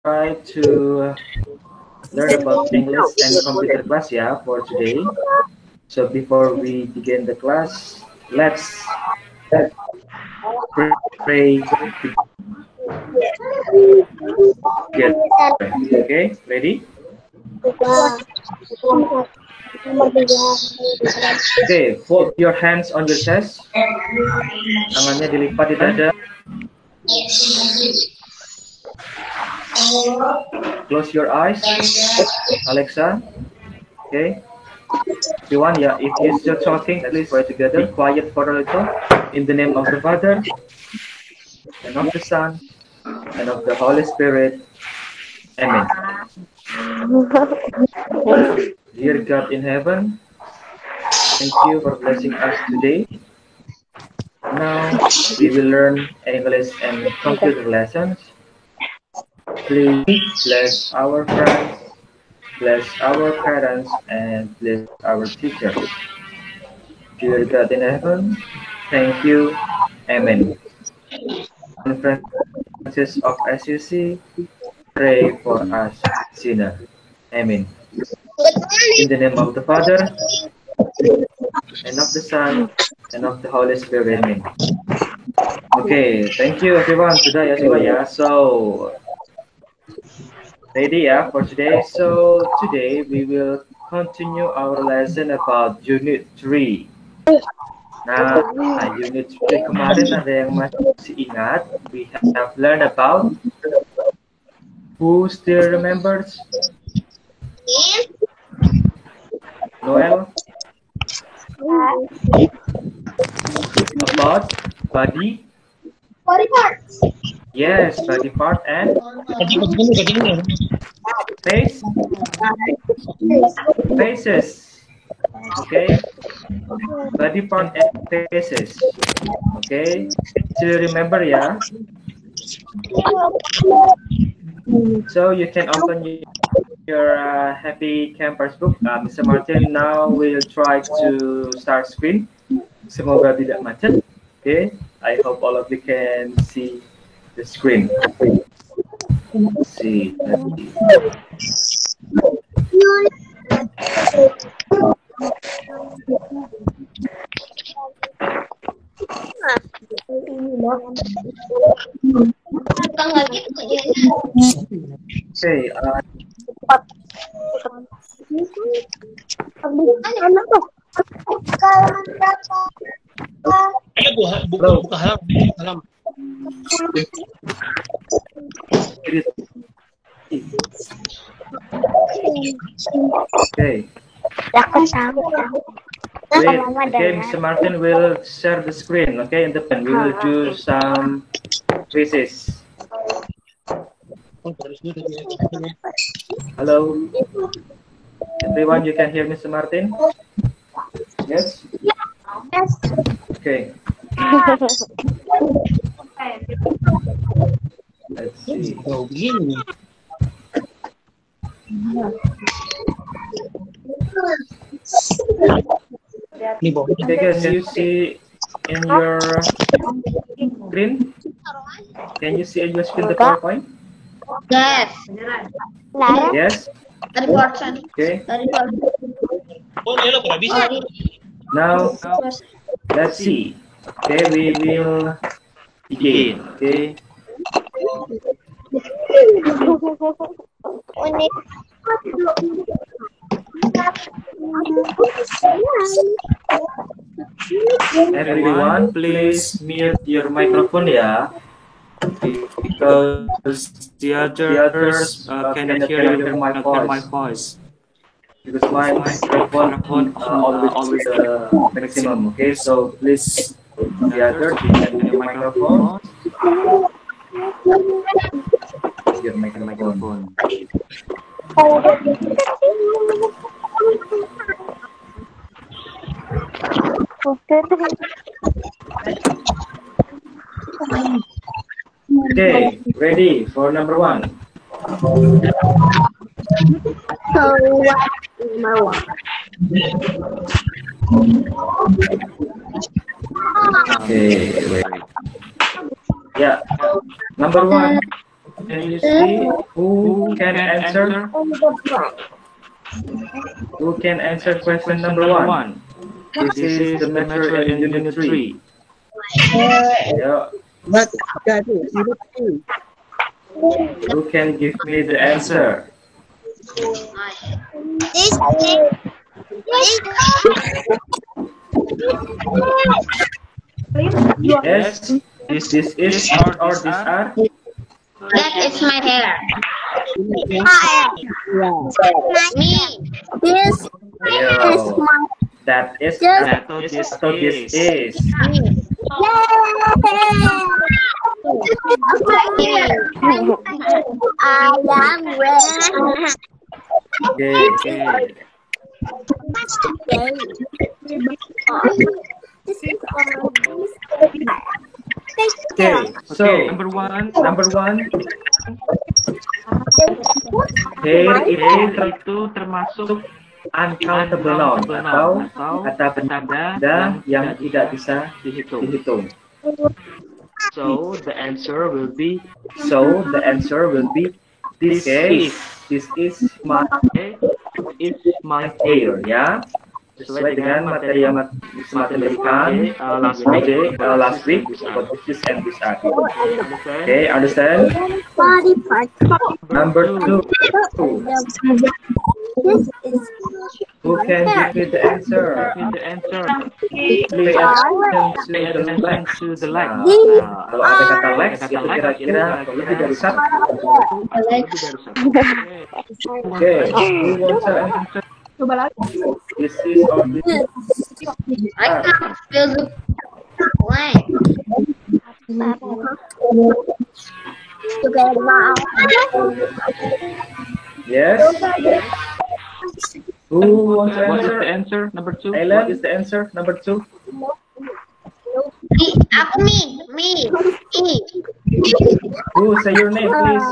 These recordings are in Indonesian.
try to learn about English and computer class for today. So before we begin the class, let's pray together. Okay, ready? Okay, fold your hands on your chest. Tangannya dilipat di dada. Close your eyes, Alexa. Okay. Everyone, if you're still talking, please pray together. Be quiet for a little. In the name of the Father, and of the Son, and of the Holy Spirit. Amen. Dear God in heaven, thank you for blessing us today. Now we will learn English and computer lessons. Please bless our friends, bless our parents, and bless our teachers. Dear God in heaven, thank you. Amen. And Francis of SUC, pray for us sinner. Amen. In the name of the Father, and of the Son, and of the Holy Spirit. Amen. Okay, thank you everyone. Sudah ya semua ya. So ready for today. So today we will continue our lesson about Unit 3. Nah, Unit 3 kemarin ada yang masih ingat? We have learned about. Who still remembers? Noel? About body? Body parts. Yes, body part and face? Faces. Okay. Body part and faces. Okay. Still remember ya? So you can open your Happy Campers book. Mr. Martin now will try to start screen. Semoga tidak macet. Okay. I hope all of you can see the screen. Let's see. Okay. Buka halaman. Okay. Okay, Mr. Martin will share the screen. Okay, in the pen we will do some quizzes. Hello, everyone. You can hear Mr. Martin? Yes. Yes. Okay. Let's see. Okay, guys, can you see in your screen? Can you see in your screen the PowerPoint? Yes. Yes. Okay. Now let's see. Okay, we will begin. Okay. Everyone, please mute your microphone ya, because the others cannot hear my voice. Because my microphone always the maximum. Okay, so please the others mute your microphone. Your microphone. Okay, ready for number 1. Okay, wait. Yeah, number 1. Can you see who can answer? Who can answer question number 1? This is the material in Unit 3. Yeah. Who can give me the answer? Yes. This is or this are? That is my hair. Me. This Yeah. is my That is. That So this is. I am red. Okay. Okay. So number one. Hair Hair itu termasuk uncountable noun atau kata benda yang tidak bisa dihitung. So the answer will be This is my hair, ya. Sesuai dengan materi yang diberikan last week about this and this are. Okay, understand? Number 2. Who can give me the answer? Pay attention to the light. Kalau ada kata Lex, itu kira-kira lebih dari satu. Okay, who wants to answer? This is or this is. I can't feel the blank. Yes. Who wants to answer? answer number 2? Ayla is the answer number 2. Aku me. Who say your name, please?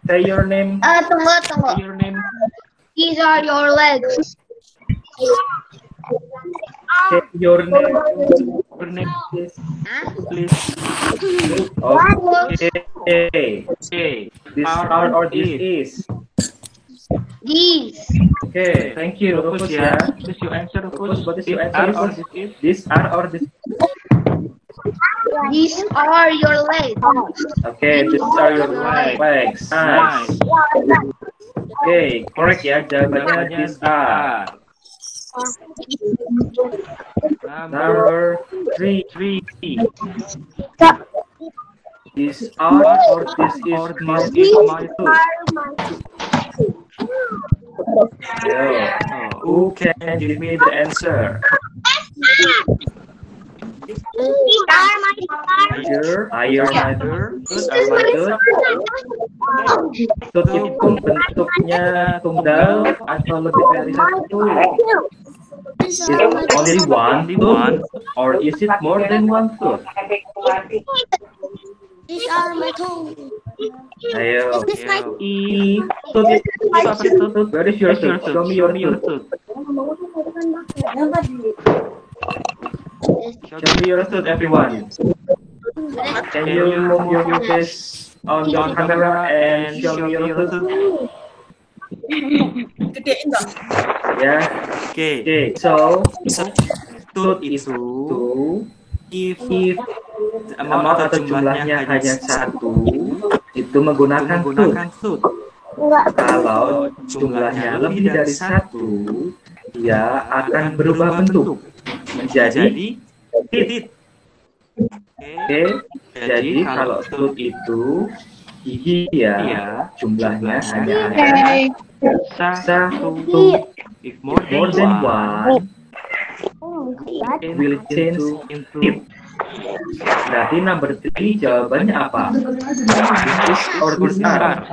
Say your name. Tunggu. These are your legs. Say your name. Please. Okay. This are or this is. These. Okay, thank you, Rufus, ya. This your answer, Rufus. What is your answer? This are or this? These are your legs. Okay, these are your legs. Nice. Okay, correct ya. Jawabannya these are. Number 3. These are or this is my food. Yeah. Who can give me the answer? Higher, mother. Tut itu bentuknya tunggal atau lebih dari satu? Is it only one or is it more than one tooth? These are my toes. Ayo. This my Tut itu apa sih tut? Where is your tooth? Show me your tooth. Show me your tooth, everyone. Can you move your face on your camera and show me your tooth? Ya. Okay. So tooth itu if amount atau jumlahnya hanya satu, itu menggunakan tooth. Kalau jumlahnya lebih dari satu, dia akan berubah bentuk menjadi teeth. Oke, jadi kalau tooth itu gigi ya, jumlahnya hanya ada satu. If more than one, it will change into teeth. Berarti number 3 jawabannya apa? This or this are?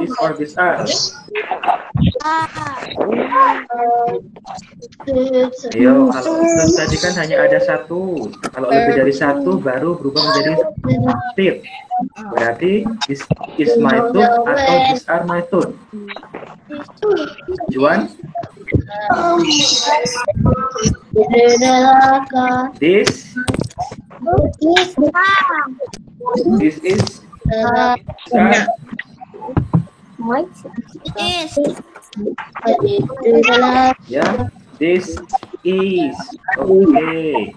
This or this are? Ayo, kalau tadi kan hanya ada satu. Kalau lebih dari satu baru berubah menjadi teeth. Berarti this is my tooth atau these are my tooth. Which one? This. This is. Yeah. This is. Okay.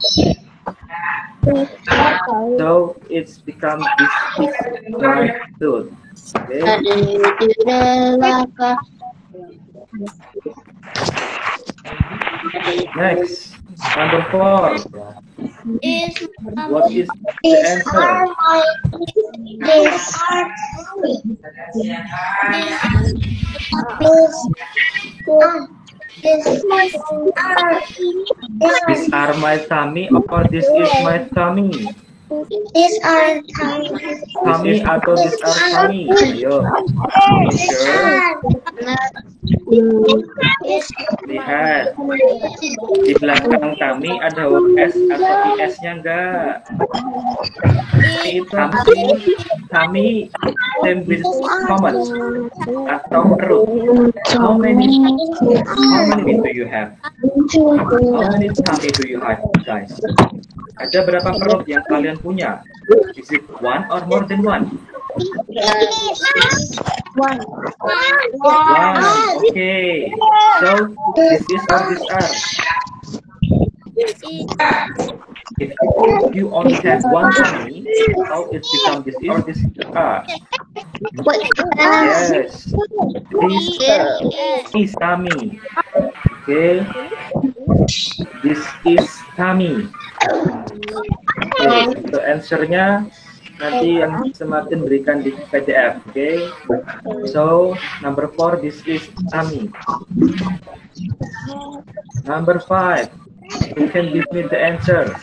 So it's become this is my tooth. Okay. Next, number 4. What is the answer? These are my tummy or this is my tummy? These are tummy. Tummy atau these are tummy? Ayo. Sure. Lihat. Di belakang tummy ada huruf S atau IS-nya enggak? Tummy same with stomach atau perut. How many do you have? How many tummy do you have, guys? Ada berapa perut yang kalian punya? Is it one or more than one? One. One. Okay. So this is or this are. If you only have one tummy, how it become this is or this are? Yes. This is tummy. Okay. This is tummy. Okay, untuk answernya nanti yang semakin berikan di PDF. Okay. So number 4, this is tummy. Number 5, you can give me the answer.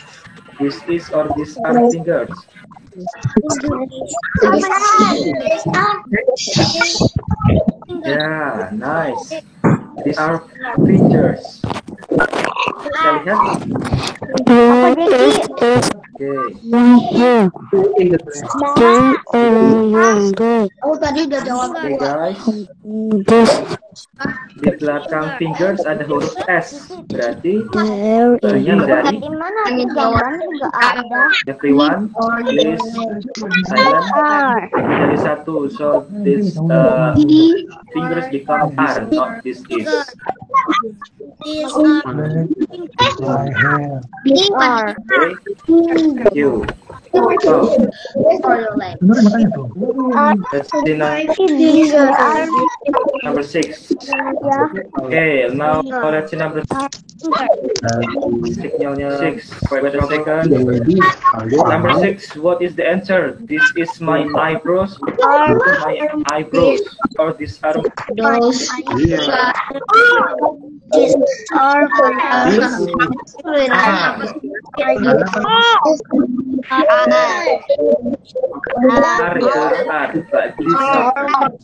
This is or these are fingers. Yeah, nice. These are fingers. Bisa lihat? Oh, tadi udah jawab. Okay guys, di belakang fingers ada huruf S, berarti artinya dari Mana jawaban juga ada. everyone please silent dari 1. So this fingers become R, not this is. These Okay, are. thank you. So let's see number 6. Okay, now let's see number 6. Signalnya 6. Wait a second. Number 6. What is the answer? This is my eyebrows. My eyebrows. Or these are Those. These are eyebrows. Are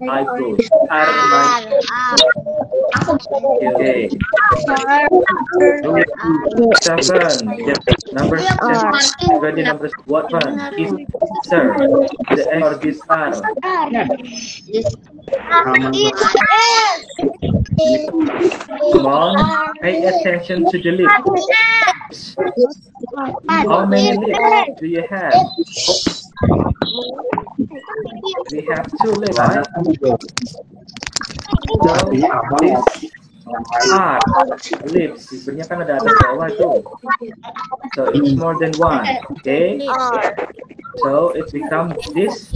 my. Okay. 7. Number 7. Ready number. What one is sir? The S or this are? Come on, pay attention to the lips. How many lips do you have? We have 2 lips, right? So, this are lips. Sebenarnya kan ada bawah tuh. So, it's more than 1. Okay? So, it becomes this.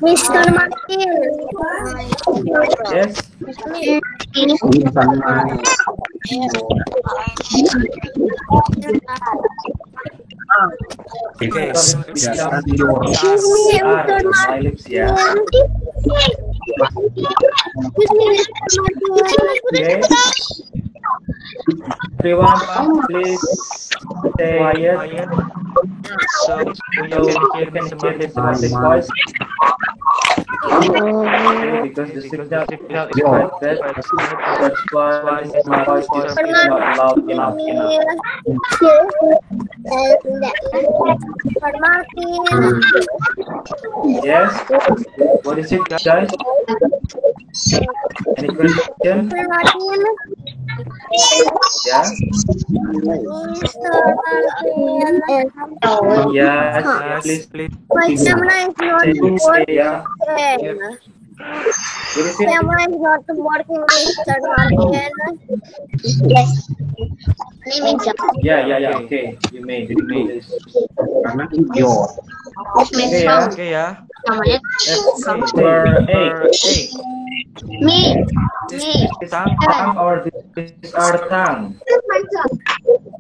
Mr. Martin. Yes? Okay. My lips, yeah. Okay. Everyone, please stay quiet. So you can hear the voice. Okay, because the signal is quite bad. That's why my voice is not loud enough. Yes. What is it, guys? Any question? Yeah. Yes. Please. Say yeah. What is it? Camera is not working, Mr. Martin. Yes. Yeah. Okay. You may do this. Okay, Okay, yeah. That's number 8. Me. Tongue or this is our tongue?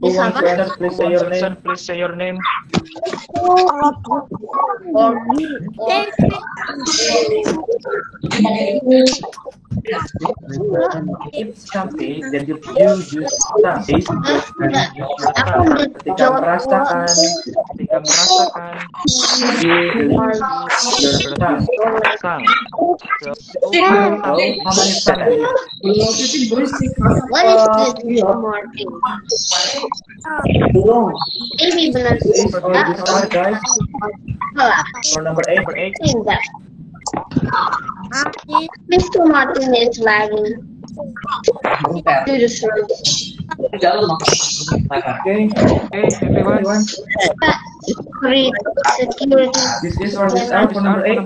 Who wants to answer? Please say your name. Please say your name. It's something that you use tongue. Ketika merasakan, you use your tongue. So, How many times? What is this, Mr. Martin? Ini benar. Is or this are, guys? For number 8. Mr. Martin is lagging. Do the service. Okay, everyone. Read security. This is or this are for number 8.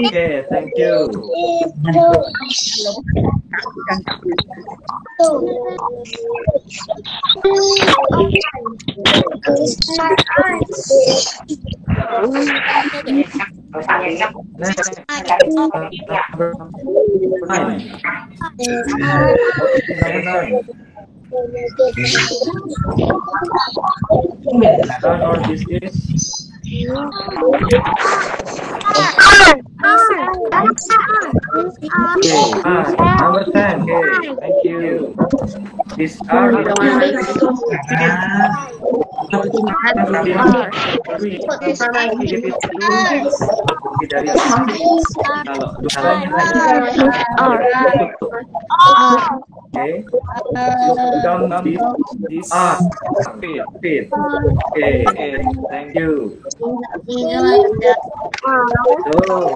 Okay, thank you. Next, number 9. Son or this is number 10. Okay, thank you. These are okay. Down this feet. Okay, thank you. So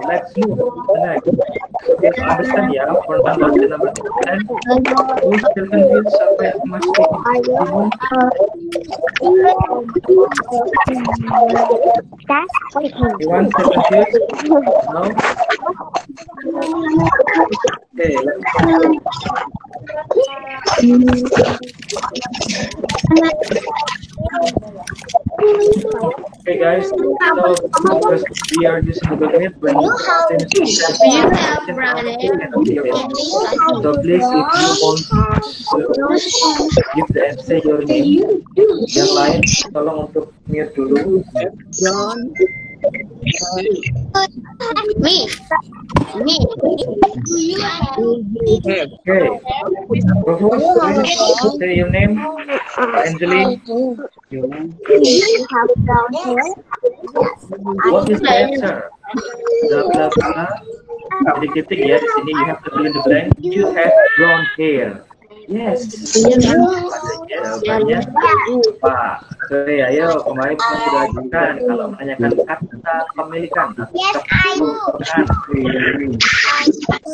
let's move to the next. Okay, understand ya, for number 10. Who still confused sampai masih bingung? You want to confused? No? Okay, let's go. Okay guys, so because we are using Google Meet when you finish the so please if you want to give the essay your name, yang lain tolong untuk mute dulu. Me. Okay. Rufus, please say your name. Angeline. What is the answer? Blah blah blah. Ketik ya di sini. You have to fill in the blank. You have brown hair. Yes. Jawabannya apa? Oke, ayo kemarin kita sudah ajukan kalau menanyakan kata pemilikan. Yes, I do.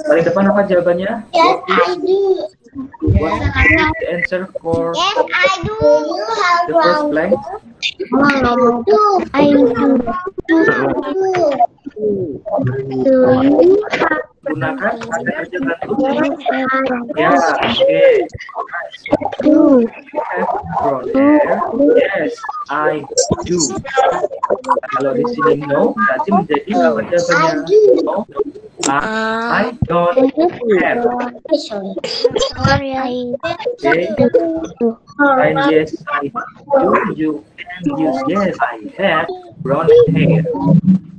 Paling depan apa jawabannya? Yes, I do. What is the answer for Yes, I do. You have the first blank? I do. Gunakan kata kerja gantung. Ya, oke. Do. Brown hair. Yes, I do. Kalau di sini no, berarti menjadi apa jawabannya? No, I don't have. Sorry, Okay. And yes, I do. You can use yes, I have brown hair.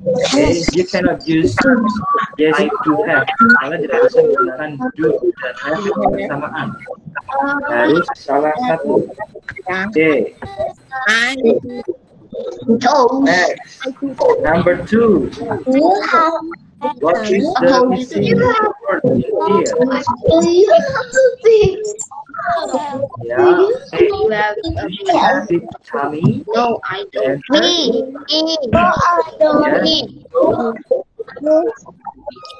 Okay, you cannot use yes, I do have. Karena tidak bisa menggunakan do dan have bersamaan. Harus salah satu. Okay. Next, number 2. You have What is the missing word in here? Yeah. Hey, do you have big tummy? No, I don't. Answer. No, I don't. Yes.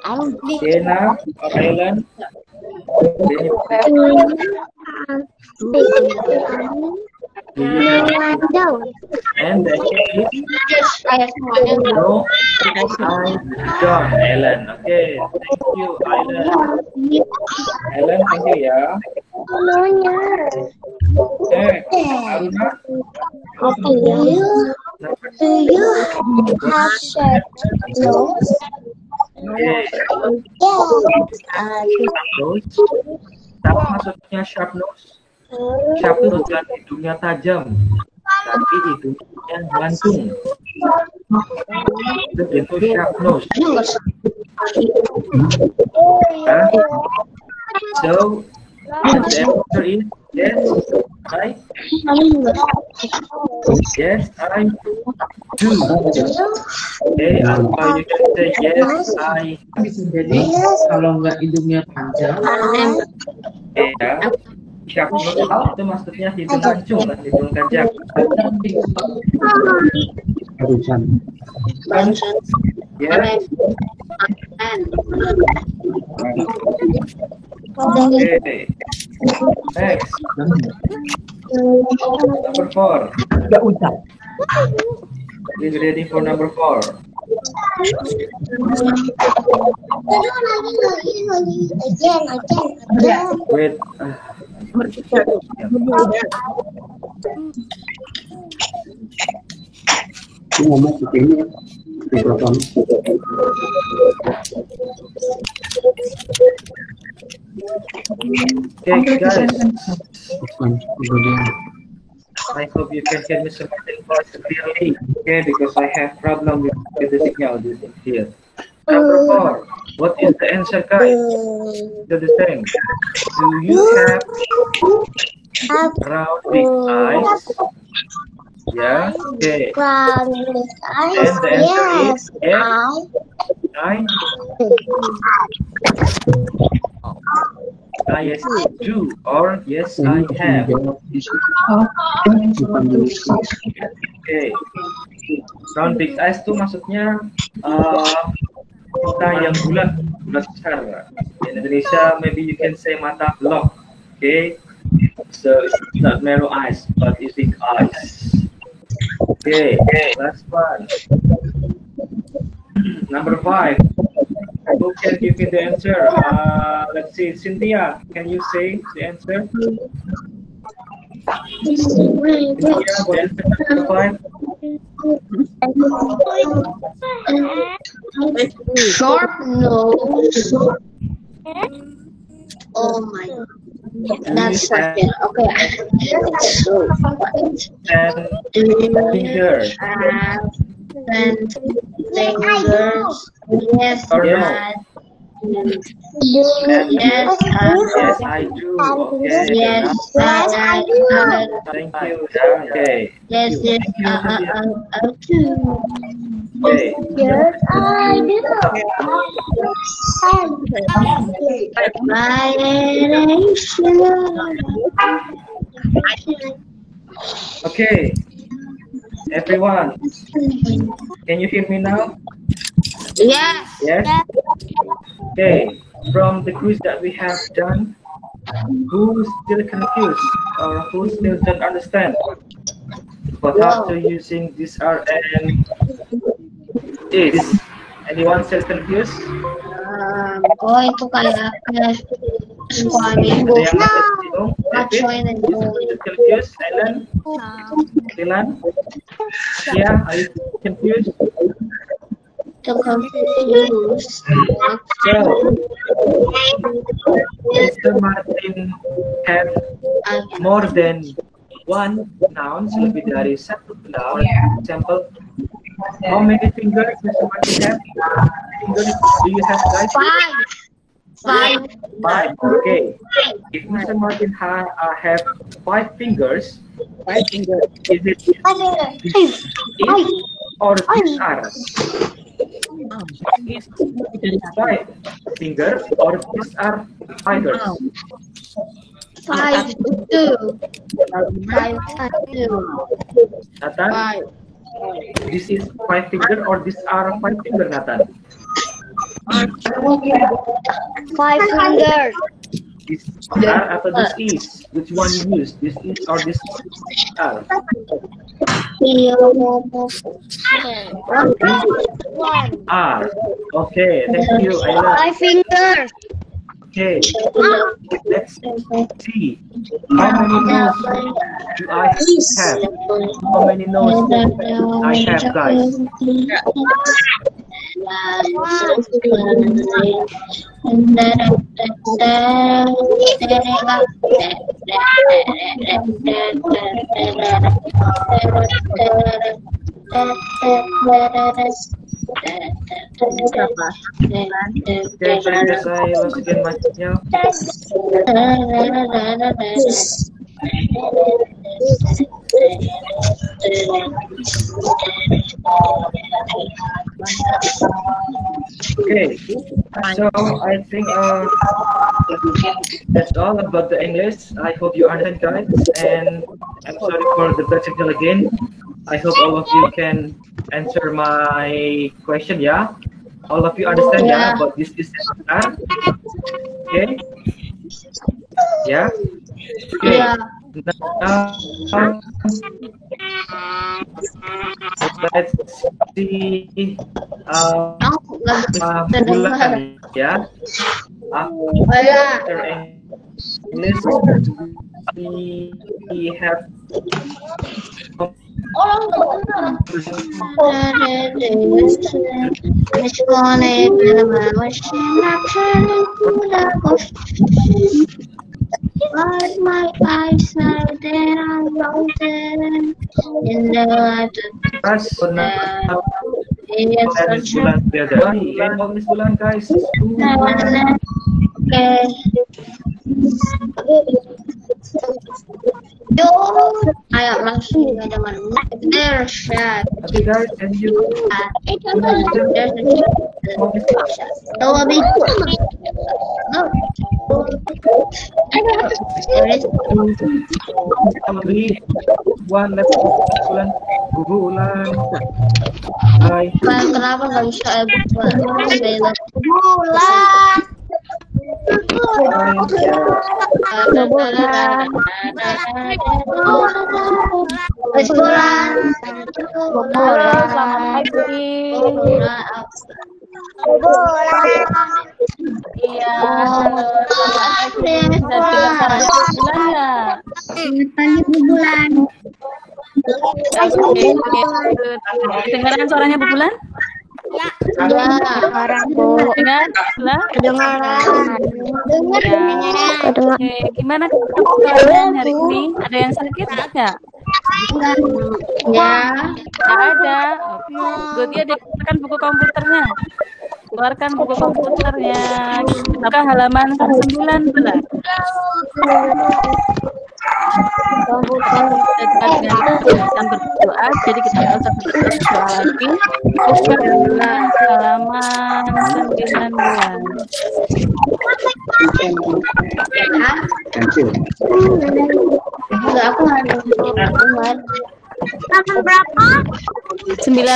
I don't think. Dana or Ellen? Do you No, have I don't. and the answer is Yes, I have one. no, I don't. Ellen. Okay, thank you, Ellen. Ellen, thank you ya. Next, Aruna. Do you Number do you have sharp nose? Okay. Nose. Apa maksudnya sharp nose? Sharp nose kan hidungnya tajam, tapi hidungnya gantung. Itu bentuk sharp nose. Huh? So, the answer is yes, right? Yes, I do. Okay, Alpha, you can say yes, I. Bisa jadi kalau nggak hidungnya panjang, Ya, sharp nose itu maksudnya hidung mancung, kan? Hidung gajah. barusan. Yes. Okay. Next, number 4. Nggak usah. Please ready for number 4. Wait. Ini ngomong begini ya. Mikrofon. Okay, guys. Bukan, kemudian. I hope you can hear Mr. Martin voice clearly. Okay, because I have problem with the signal here. Number 4. What is the answer, guys? Do the same. Do you have round big eyes? Yeah. Okay. Brown with eyes. And the answer is yes. Yes, I do, or yes, I have. Okay. Round big eyes itu maksudnya mata yang bulat besar. In Indonesia, maybe you can say mata blok. Okay. So it's not narrow eyes, but it's big eyes. Okay. Last one. Number 5. Who can give me the answer? Let's see, Cynthia, can you say the answer? Cynthia, what is the number 5? Sharp nose. Oh my God. That's second. Okay. So, And fingers. and fingers. Yes, Or no? Yes, Yes, I do. Okay. yes, I do. Thank you. Okay. Yes, yes, do. Okay. Yes, I do. Okay. Everyone, can you hear me now? Yes. Yes? Okay. From the quiz that we have done, who's still confused or who still don't understand? But after using this R and is, anyone still confused? Oh, itu kayak sekolah minggu. Ada yang masih bingung? Macho and Still confused? Ellen? Dylan? Yeah, are you confused? To confuse. So, Mr. Martin have more than one noun, lebih dari satu noun. Example, how many fingers Mr. Martin have? Fingers do you have, guys? Five. 5. Okay. If Mr. Martin have 5 fingers, is it this or these are? 5 fingers or these are fingers? 5, 2. 5, 2. Nathan, this is 5 finger or these are 5 finger, Nathan? 5 fingers. This are atau this is? Which one you use? This is or this are? Are. Okay, thank you, Ayla. 5 fingers. Okay, let's see. How many nose do I have? How many nose I have, guys? Okay, sorry guys, I lost again my signal. Okay, so I think that's all about the English. I hope you understand, guys, and I'm sorry for the bad signal again. I hope all of you can answer my question, yeah? All of you understand, yeah, about this is okay? Yeah? Okay. Yeah. Now, let's see bulan, ya. After English, we have But my eyes are there on mountain in the light Mas, bulan beda. Yang English bulan, guys. Ayo langsung ke zaman there's a Okay, guys, and you only one left bulan. Bulan. Hai. Kenapa nggak bisa bulan? Selamat pagi. Iya. Bulan. Dengaran suaranya Bu Bulan? Ya, Dengar? Bulan? Oke, gimana kalian hari ini? Ada yang sakit nggak? Ya. Nggak ada. Oke. Good ya, dikeluarkan buku komputernya. Keluarkan buku komputernya. Buka halaman 19. Kita dengan berdoa, jadi kita nggak usah berdoa lagi. Buka halaman 19. Enggak, aku ada dengar. Halaman berapa? 19.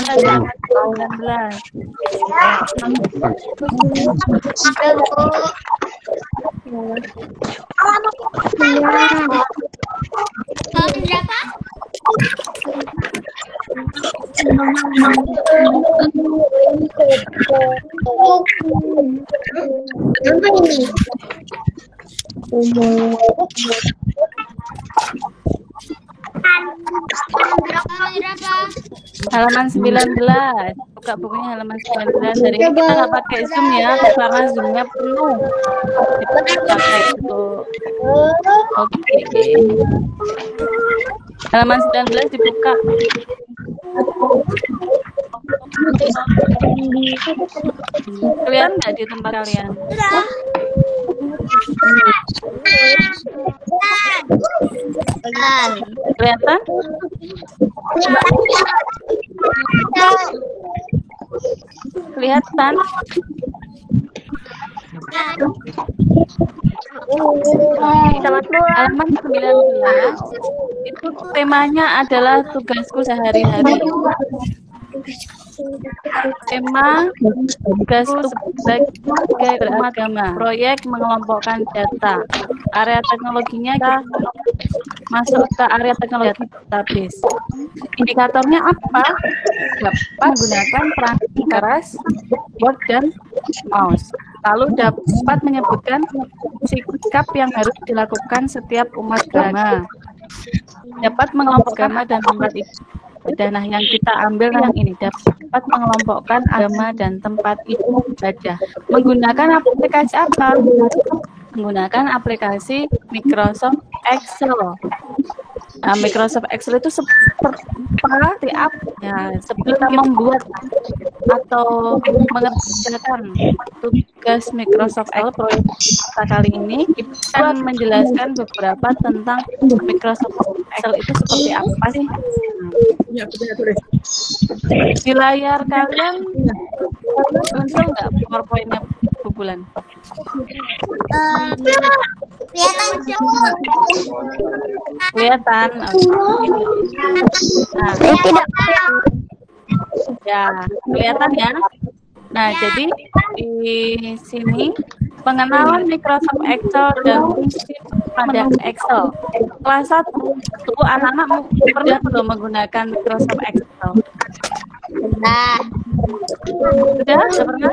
Halaman 19. Buka bukunya halaman 19. Hari ini kita nggak pakai Zoom ya, karena Zoom-nya penuh. Dipakai itu. Oke. Halaman 19 dibuka. Kelihatan nggak di tempat kalian? Kelihatan? Kelihatan? Halaman 19 itu temanya adalah tugasku sehari-hari. Tema tugas sebagai beragama, proyek mengelompokkan data. Area teknologinya kita masuk ke area teknologi database. Indikatornya apa? Dapat menggunakan perangkat keras, keyboard dan mouse. Lalu dapat menyebutkan sikap yang harus dilakukan setiap umat beragama. Dapat mengelompokkan agama dan tempat ibadah. Nah, yang kita ambil yang ini dapat mengelompokkan agama dan tempat ibadah. Menggunakan aplikasi apa? Menggunakan aplikasi Microsoft Excel. Nah, Microsoft Excel itu seperti apa? Ya, sebelum kita membuat atau mengerjakan tugas Microsoft Excel proyek kita kali ini, kita akan menjelaskan beberapa tentang Microsoft Excel itu seperti apa sih? Di layar kalian muncul nggak PowerPoint-nya Bu Bulan? Kelihatan. Nah, ya, kelihatan ya. Nah, jadi di sini pengenalan Microsoft Excel dan fungsi pada Excel. Kelas 1 anak-anak pernah belum menggunakan Microsoft Excel? Sudah pernah?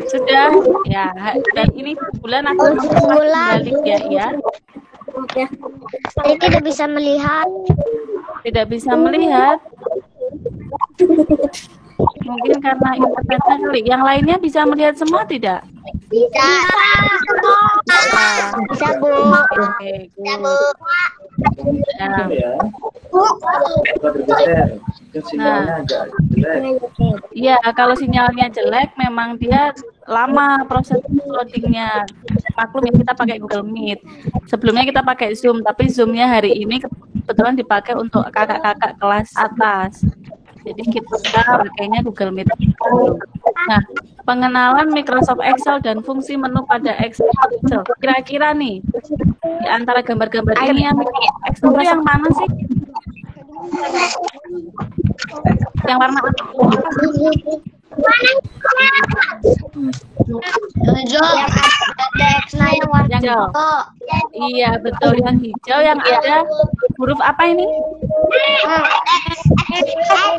Sudah, ya. Dan ini bulan aku kembali ya. Saya tidak bisa melihat. Tidak bisa melihat. Mungkin karena internetnya kali. Yang lainnya bisa melihat semua tidak? Bisa. Bisa, Bu. Oke, Ya. Coba bergeser. Mungkin sinyalnya agak jelek. Iya, kalau sinyalnya jelek, memang dia lama proses loadingnya. Maklum ya, kita pakai Google Meet. Sebelumnya kita pakai Zoom, tapi Zoom-nya hari ini kebetulan dipakai untuk kakak-kakak kelas atas. Jadi kita pakainya Google Meet. Nah, pengenalan Microsoft Excel dan fungsi menu pada Excel. Kira-kira nih, di antara gambar-gambar ini yang Excel itu yang mana sih? Yang warna apa? Hijau. Iya, betul, yang hijau yang ada huruf apa ini?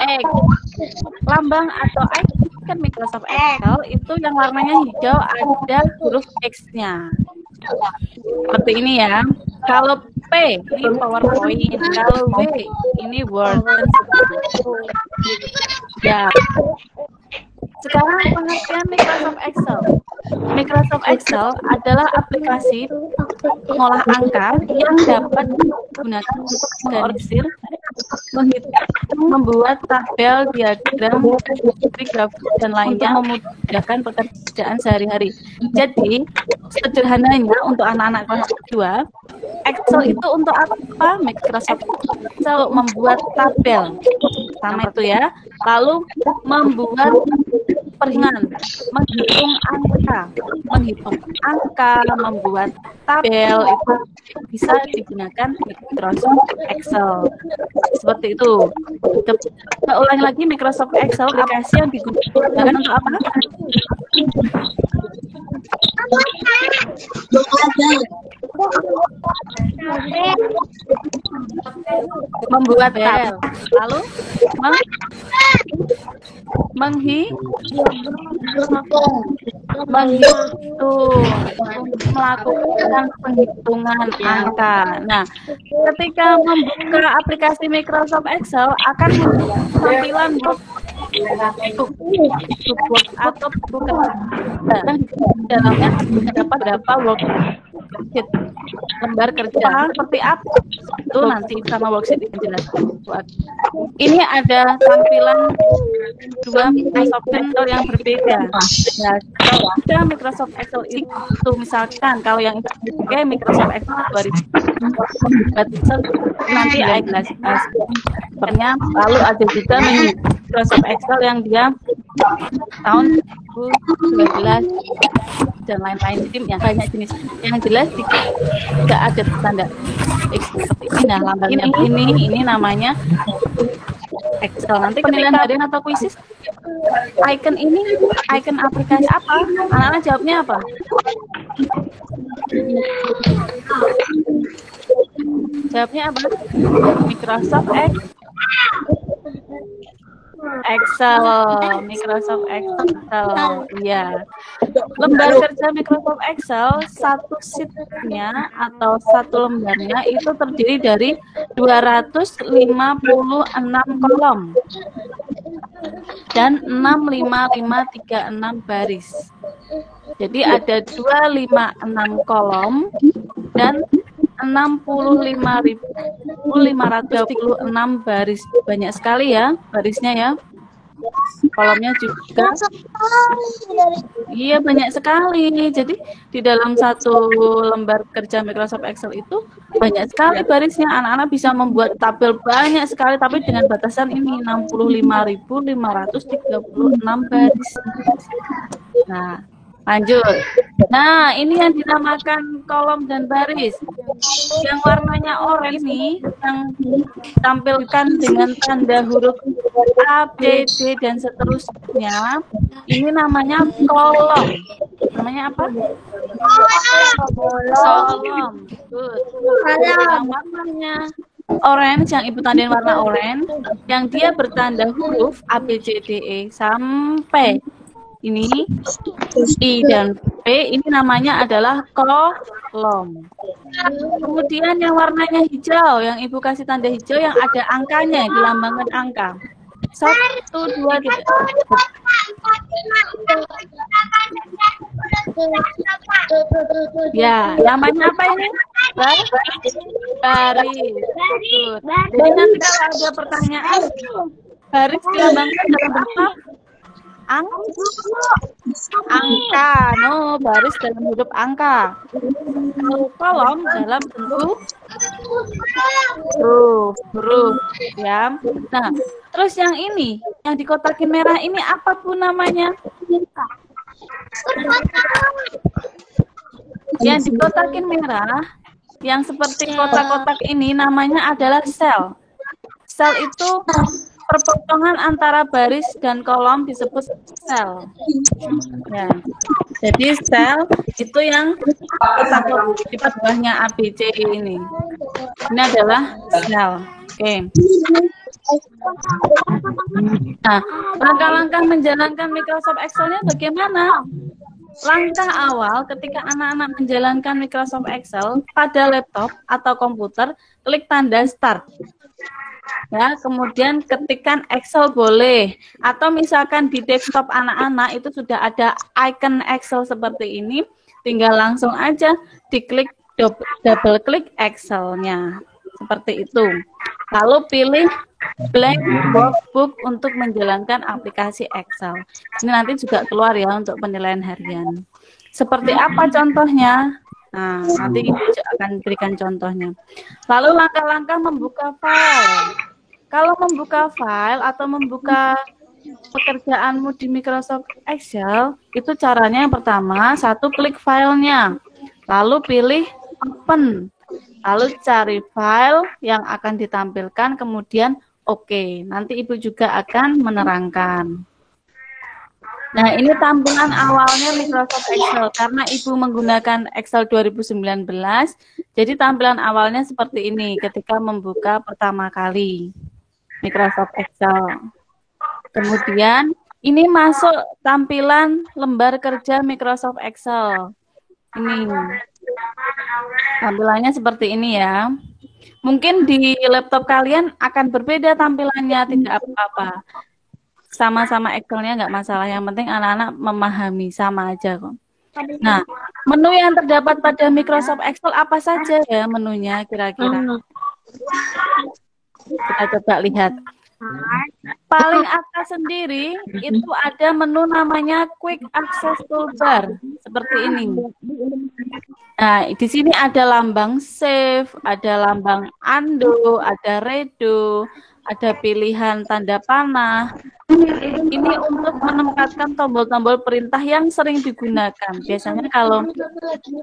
X. Lambang atau icon Microsoft Excel itu yang warnanya hijau ada huruf X-nya. Seperti ini ya. Kalau P ini PowerPoint, kalau W ini Word. Ya. Sekarang pengertian Microsoft Excel. Microsoft Excel adalah aplikasi pengolah angka yang dapat digunakan untuk mengorganisir, menghitung, membuat tabel, diagram, grafik, dan lainnya memudahkan pekerjaan sehari-hari. Jadi, sederhananya untuk anak-anak kelas 2, Excel itu untuk apa? Microsoft Excel membuat tabel. Sama itu ya. Lalu membuat perhitungan, menghitung angka, membuat tabel itu bisa digunakan Microsoft Excel. Seperti itu. Kita ulangi lagi, Microsoft Excel aplikasi yang digunakan untuk apa? Membuat tabel. Lalu melakukan penghitungan angka. Nah, ketika membuka aplikasi Microsoft Excel akan membuat tampilan buku atau buku kerja. Dalamnya terdapat berapa worksheet lembar kerja seperti apa itu nanti sama worksheet yang jelas. Ini ada tampilan dua Microsoft Excel yang berbeda. Nah, kalau ada Microsoft Excel itu misalkan kalau yang pakai Microsoft Excel 2000 nanti iClass. Lalu ada juga Microsoft Excel yang dia tahun 2012 dan lain-lain, jadi yang banyak jenis. Yang jelas tidak ada tanda X seperti ini. Nah, lambarnya ini namanya Excel. Nanti penilaian harian atau kuisis, icon ini icon aplikasi apa? Anak-anak jawabnya apa? Jawabnya apa? Microsoft Excel, Microsoft Excel, ya. Lembar kerja Microsoft Excel, satu sheet-nya atau satu lembarnya itu terdiri dari 256 kolom dan 65536 baris. Jadi ada 256 kolom dan 65.536 baris. Banyak sekali ya barisnya ya. Kolomnya juga. Iya, banyak sekali. Jadi di dalam satu lembar kerja Microsoft Excel itu banyak sekali barisnya. Anak-anak bisa membuat tabel banyak sekali, tapi dengan batasan ini 65.536 baris. Nah, lanjut. Nah, ini yang dinamakan kolom dan baris. Yang warnanya oranye ini yang ditampilkan dengan tanda huruf A, B, D, dan seterusnya. Ini namanya kolom. Namanya apa? Kolom. Yang warnanya orange, yang ibu tandain warna orange, yang dia bertanda huruf A, B, C, D, E sampai ini I dan P, ini namanya adalah kolom. Kemudian yang warnanya hijau, yang ibu kasih tanda hijau yang ada angkanya, dilambangkan angka 1, 2, 3. Ya, namanya apa ini? Baris. Jadi nanti kalau ada pertanyaan, baris dilambangkan dalam bentuk angka, no, baris dalam huruf angka. Kalau kolom dalam bentuk huruf, ya. Nah, terus yang ini, yang dikotakin merah ini apa pun namanya? Yang dikotakin merah, yang seperti kotak-kotak ini namanya adalah sel. Sel itu perpotongan antara baris dan kolom disebut sel. Ya. Jadi sel itu yang di bawahnya ABC ini. Ini adalah sel. Oke. Nah, langkah-langkah menjalankan Microsoft Excel-nya bagaimana? Langkah awal ketika anak-anak menjalankan Microsoft Excel pada laptop atau komputer, klik tanda start. Ya, kemudian ketikkan Excel boleh, atau misalkan di desktop anak-anak itu sudah ada icon Excel seperti ini, tinggal langsung aja diklik, double klik Excel-nya seperti itu. Lalu pilih blank workbook untuk menjalankan aplikasi Excel. Ini nanti juga keluar ya untuk penilaian harian. Seperti apa contohnya? Nah, nanti Ibu akan berikan contohnya. Lalu langkah-langkah membuka file. Kalau membuka file atau membuka pekerjaanmu di Microsoft Excel, itu caranya yang pertama, satu klik filenya, lalu pilih open, lalu cari file yang akan ditampilkan, kemudian oke. Nanti Ibu juga akan menerangkan. Nah, ini tampilan awalnya Microsoft Excel. Karena Ibu menggunakan Excel 2019, jadi tampilan awalnya seperti ini ketika membuka pertama kali Microsoft Excel. Kemudian, ini masuk tampilan lembar kerja Microsoft Excel. Ini. Tampilannya seperti ini ya. Mungkin di laptop kalian akan berbeda tampilannya, tidak apa-apa. Sama-sama Excel-nya nggak masalah, yang penting anak-anak memahami, sama aja kok. Nah, menu yang terdapat pada Microsoft Excel apa saja ya menunya kira-kira? Kita coba lihat. Paling atas sendiri itu ada menu namanya Quick Access Toolbar seperti ini. Nah, di sini ada lambang save, ada lambang undo, ada redo, ada pilihan tanda panah. Ini untuk menempatkan tombol-tombol perintah yang sering digunakan. Biasanya kalau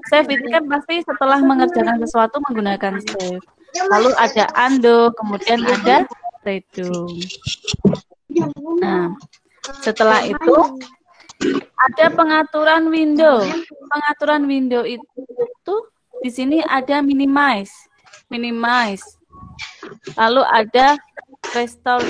save itu kan pasti setelah mengerjakan sesuatu menggunakan save. Lalu ada undo, kemudian ada redo. Nah, setelah itu ada pengaturan window. Pengaturan window itu di sini ada minimize. Lalu ada restore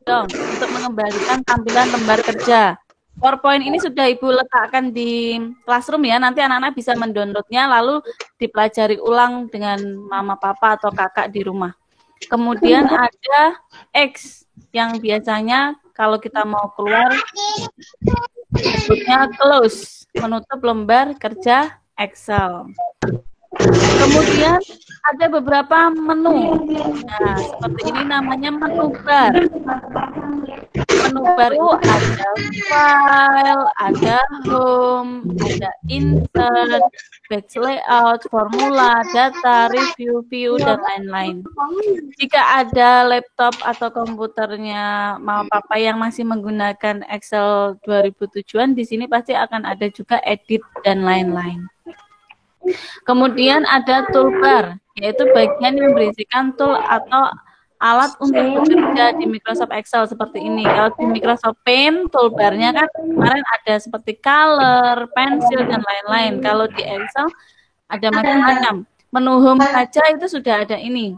down untuk mengembalikan tampilan lembar kerja. PowerPoint ini sudah Ibu letakkan di Classroom ya. Nanti anak-anak bisa mendownloadnya lalu dipelajari ulang dengan mama, papa, atau kakak di rumah. Kemudian ada X yang biasanya kalau kita mau keluar disebutnya close, menutup lembar kerja Excel. Kemudian ada beberapa menu. Nah, seperti ini namanya menu bar. Menu bar itu ada file, ada home, ada insert, batch layout, formula, data, review, view, dan lain-lain. Jika ada laptop atau komputernya mama papa yang masih menggunakan Excel 2007-an, di sini pasti akan ada juga edit dan lain-lain. Kemudian ada toolbar, yaitu bagian yang berisikan tool atau alat untuk bekerja di Microsoft Excel seperti ini. Kalau di Microsoft Paint, toolbarnya kan kemarin ada seperti color, pensil, dan lain-lain. Kalau di Excel ada macam-macam. Menu home saja itu sudah ada ini.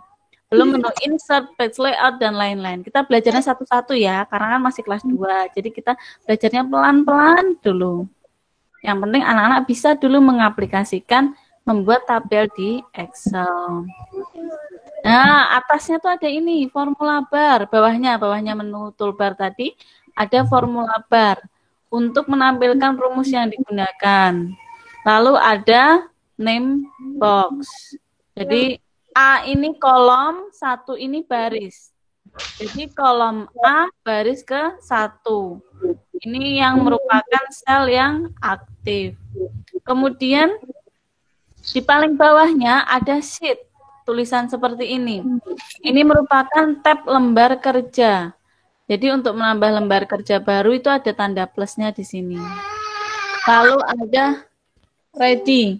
Belum menu insert, page layout, dan lain-lain. Kita belajarnya satu-satu ya, karena kan masih kelas 2. Jadi kita belajarnya pelan-pelan dulu. Yang penting anak-anak bisa dulu mengaplikasikan membuat tabel di Excel. Nah, atasnya tuh ada ini, formula bar. Bawahnya menu toolbar tadi, ada formula bar untuk menampilkan rumus yang digunakan. Lalu ada name box. Jadi, A ini kolom, 1 ini baris. Jadi, kolom A baris ke 1. Ini yang merupakan sel yang aktif. Kemudian di paling bawahnya ada sheet, tulisan seperti ini. Ini merupakan tab lembar kerja. Jadi untuk menambah lembar kerja baru itu ada tanda plusnya di sini. Lalu ada ready.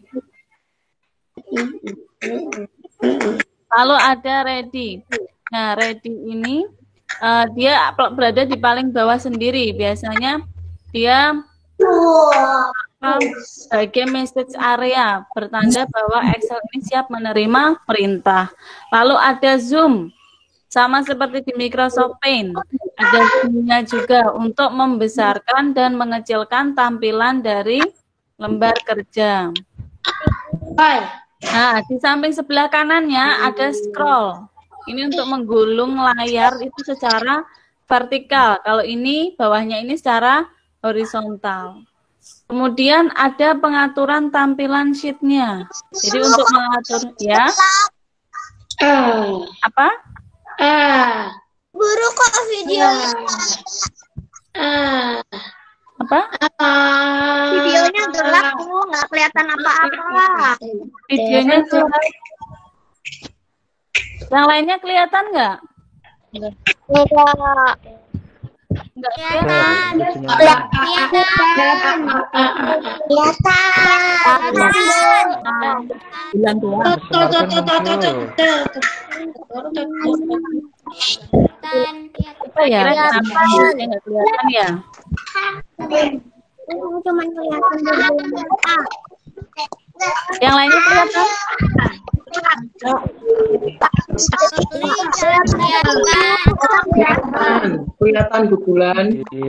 Nah, ready ini dia berada di paling bawah sendiri. Biasanya dia sebagai message area, bertanda bahwa Excel ini siap menerima perintah. Lalu ada zoom, sama seperti di Microsoft Paint. Ada zoom-nya juga untuk membesarkan dan mengecilkan tampilan dari lembar kerja. Nah, di samping sebelah kanannya ada scroll. Ini untuk menggulung layar itu secara vertikal. Kalau ini, bawahnya ini secara horizontal. Kemudian ada pengaturan tampilan sheet-nya. Jadi untuk mengatur, ya. Apa? Guru kok videonya Apa? videonya gelap tuh, nggak kelihatan apa-apa. Videonya gelap. Yang lainnya kelihatan nggak? Nggak kelihatan. Apa ya? Kenapa nggak kelihatan ya? Cuma kelihatan Yang lainnya kelihatan? Kelihatan bubulan. Di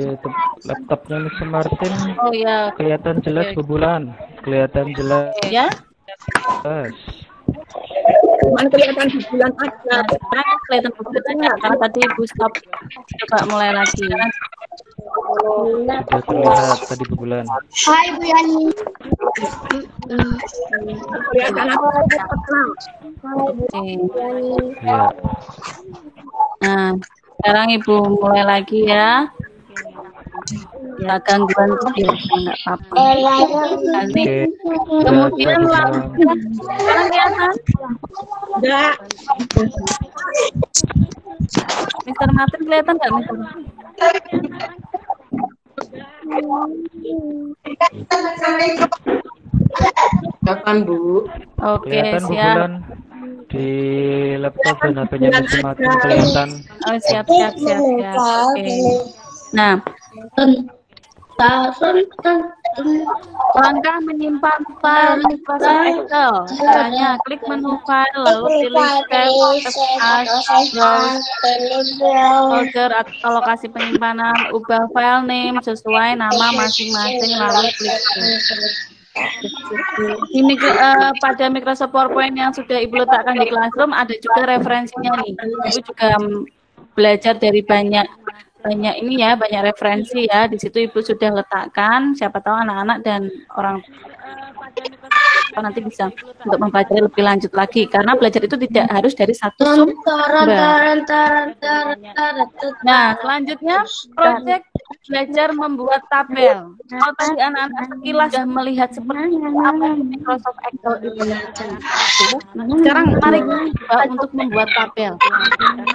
laptopnya Mr. Martin Oh ya. kelihatan jelas bubulan, kelihatan jelas. Ya. Cuman kelihatan bubulan aja. Sekarang kelihatan bubulan karena tadi Ibu stop. Coba mulai lagi. Sudah terlihat tadi Bu Bulan. Hai Bu Yani. Kelihatan apa? Oke. Ya. Nah, sekarang Ibu mulai lagi ya. Ya, gangguan kecil, nggak apa-apa. Nanti Oke. kemudian Ya, lakukan. Sekarang kelihatan? Enggak. Mr. Martin kelihatan nggak, Mr. Kelihatan Bu. Oke, kelihatan Bu siap. Bulan di laptop dan HP-nya Mr. Martin kelihatan. Oh, siap. Oke. Nah, langkah menyimpan file Microsoft Excel. Caranya klik menu file lalu pilih Save as Browse folder atau lokasi penyimpanan, ubah file name sesuai nama masing-masing lalu klik Save. Pada Microsoft PowerPoint yang sudah Ibu letakkan di Classroom ada juga referensinya nih. Ibu juga belajar dari banyak ini ya, banyak referensi ya. Di situ Ibu sudah letakkan, siapa tahu anak-anak dan orang nanti bisa untuk mempelajari lebih lanjut lagi, karena belajar itu tidak harus dari satu sumber. Nah, selanjutnya proyek belajar membuat tabel. Kalau tadi anak-anak sekilas sudah melihat seperti apa Microsoft Excel itu, sekarang mari kita coba untuk membuat tabel.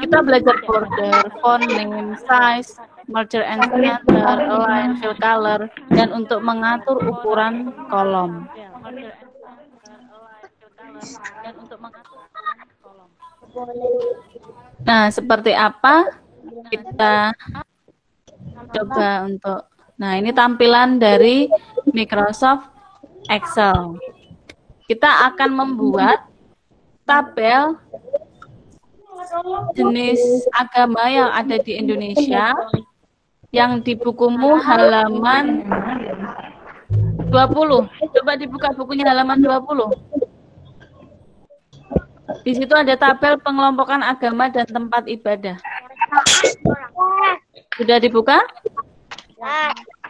Kita belajar border, font name, size, merger and center, align, fill color, dan untuk mengatur ukuran kolom. Nah, seperti apa? Kita coba untuk. Nah, ini tampilan dari Microsoft Excel. Kita akan membuat tabel jenis agama yang ada di Indonesia yang di bukumu halaman 20. Coba dibuka bukunya halaman 20. Di situ ada tabel pengelompokan agama dan tempat ibadah. Sudah dibuka?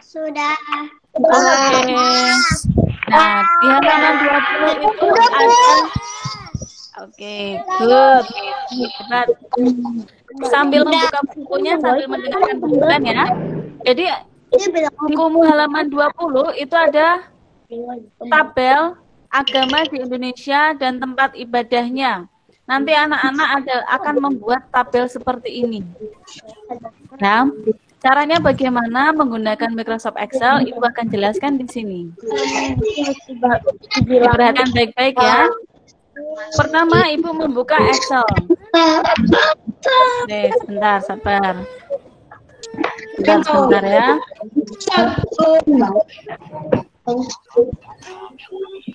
Sudah. Oke. Nah, di halaman 20 itu ada. Oke, good. Hebat. Sambil membuka bukunya, sambil mendengarkan bukuan ya. Jadi, bukumu halaman 20 itu ada tabel agama di Indonesia dan tempat ibadahnya. Nanti anak-anak akan membuat tabel seperti ini. Nah, caranya bagaimana menggunakan Microsoft Excel, Ibu akan jelaskan di sini. Perhatikan baik-baik ya. Pertama, Ibu membuka Excel. Oke, sebentar, sabar. Sebentar ya.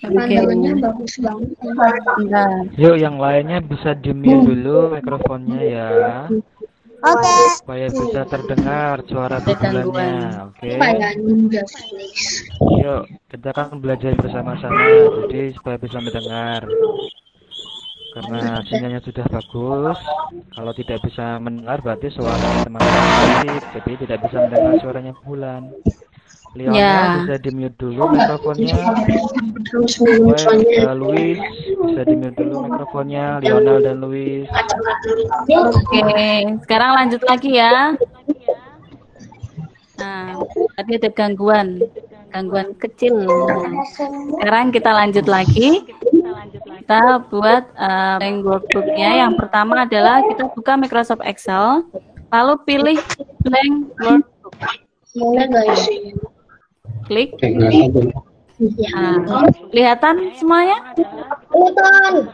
Pemandangannya bagus banget. Sebentar. Yuk, yang lainnya bisa di-mute dulu mikrofonnya ya. Oke. Supaya bisa terdengar suara bulannya. Oke. Yuk, kita kan belajar bersama-sama, jadi supaya bisa mendengar. Karena sinyalnya sudah bagus. Kalau tidak bisa mendengar berarti suara teman-teman baik, jadi tidak bisa mendengar suaranya Bulan. Lionel bisa di-mute dulu mikrofonnya. Luis bisa di-mute dulu mikrofonnya. Lionel dan Luis. Oke, sekarang lanjut lagi ya. Nah, tadi ada gangguan kecil. Sekarang kita lanjut lagi. Kita buat blank workbook-nya. Yang pertama adalah kita buka Microsoft Excel, lalu pilih blank workbook. Mulai guys. Klik. Nah, kelihatan semuanya? Kelihatan.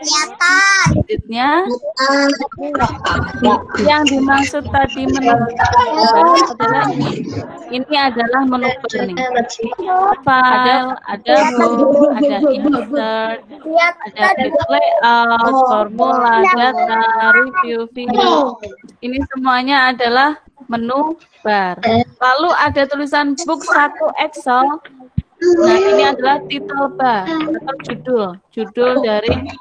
Selanjutnya, yang dimaksud tadi menu adalah ini adalah menu nih. File, ada home, ada insert, ada layout, formula, data, review, video. Ini semuanya adalah menu bar. Lalu ada tulisan book 1 Excel. Nah, ini adalah title bar atau judul dari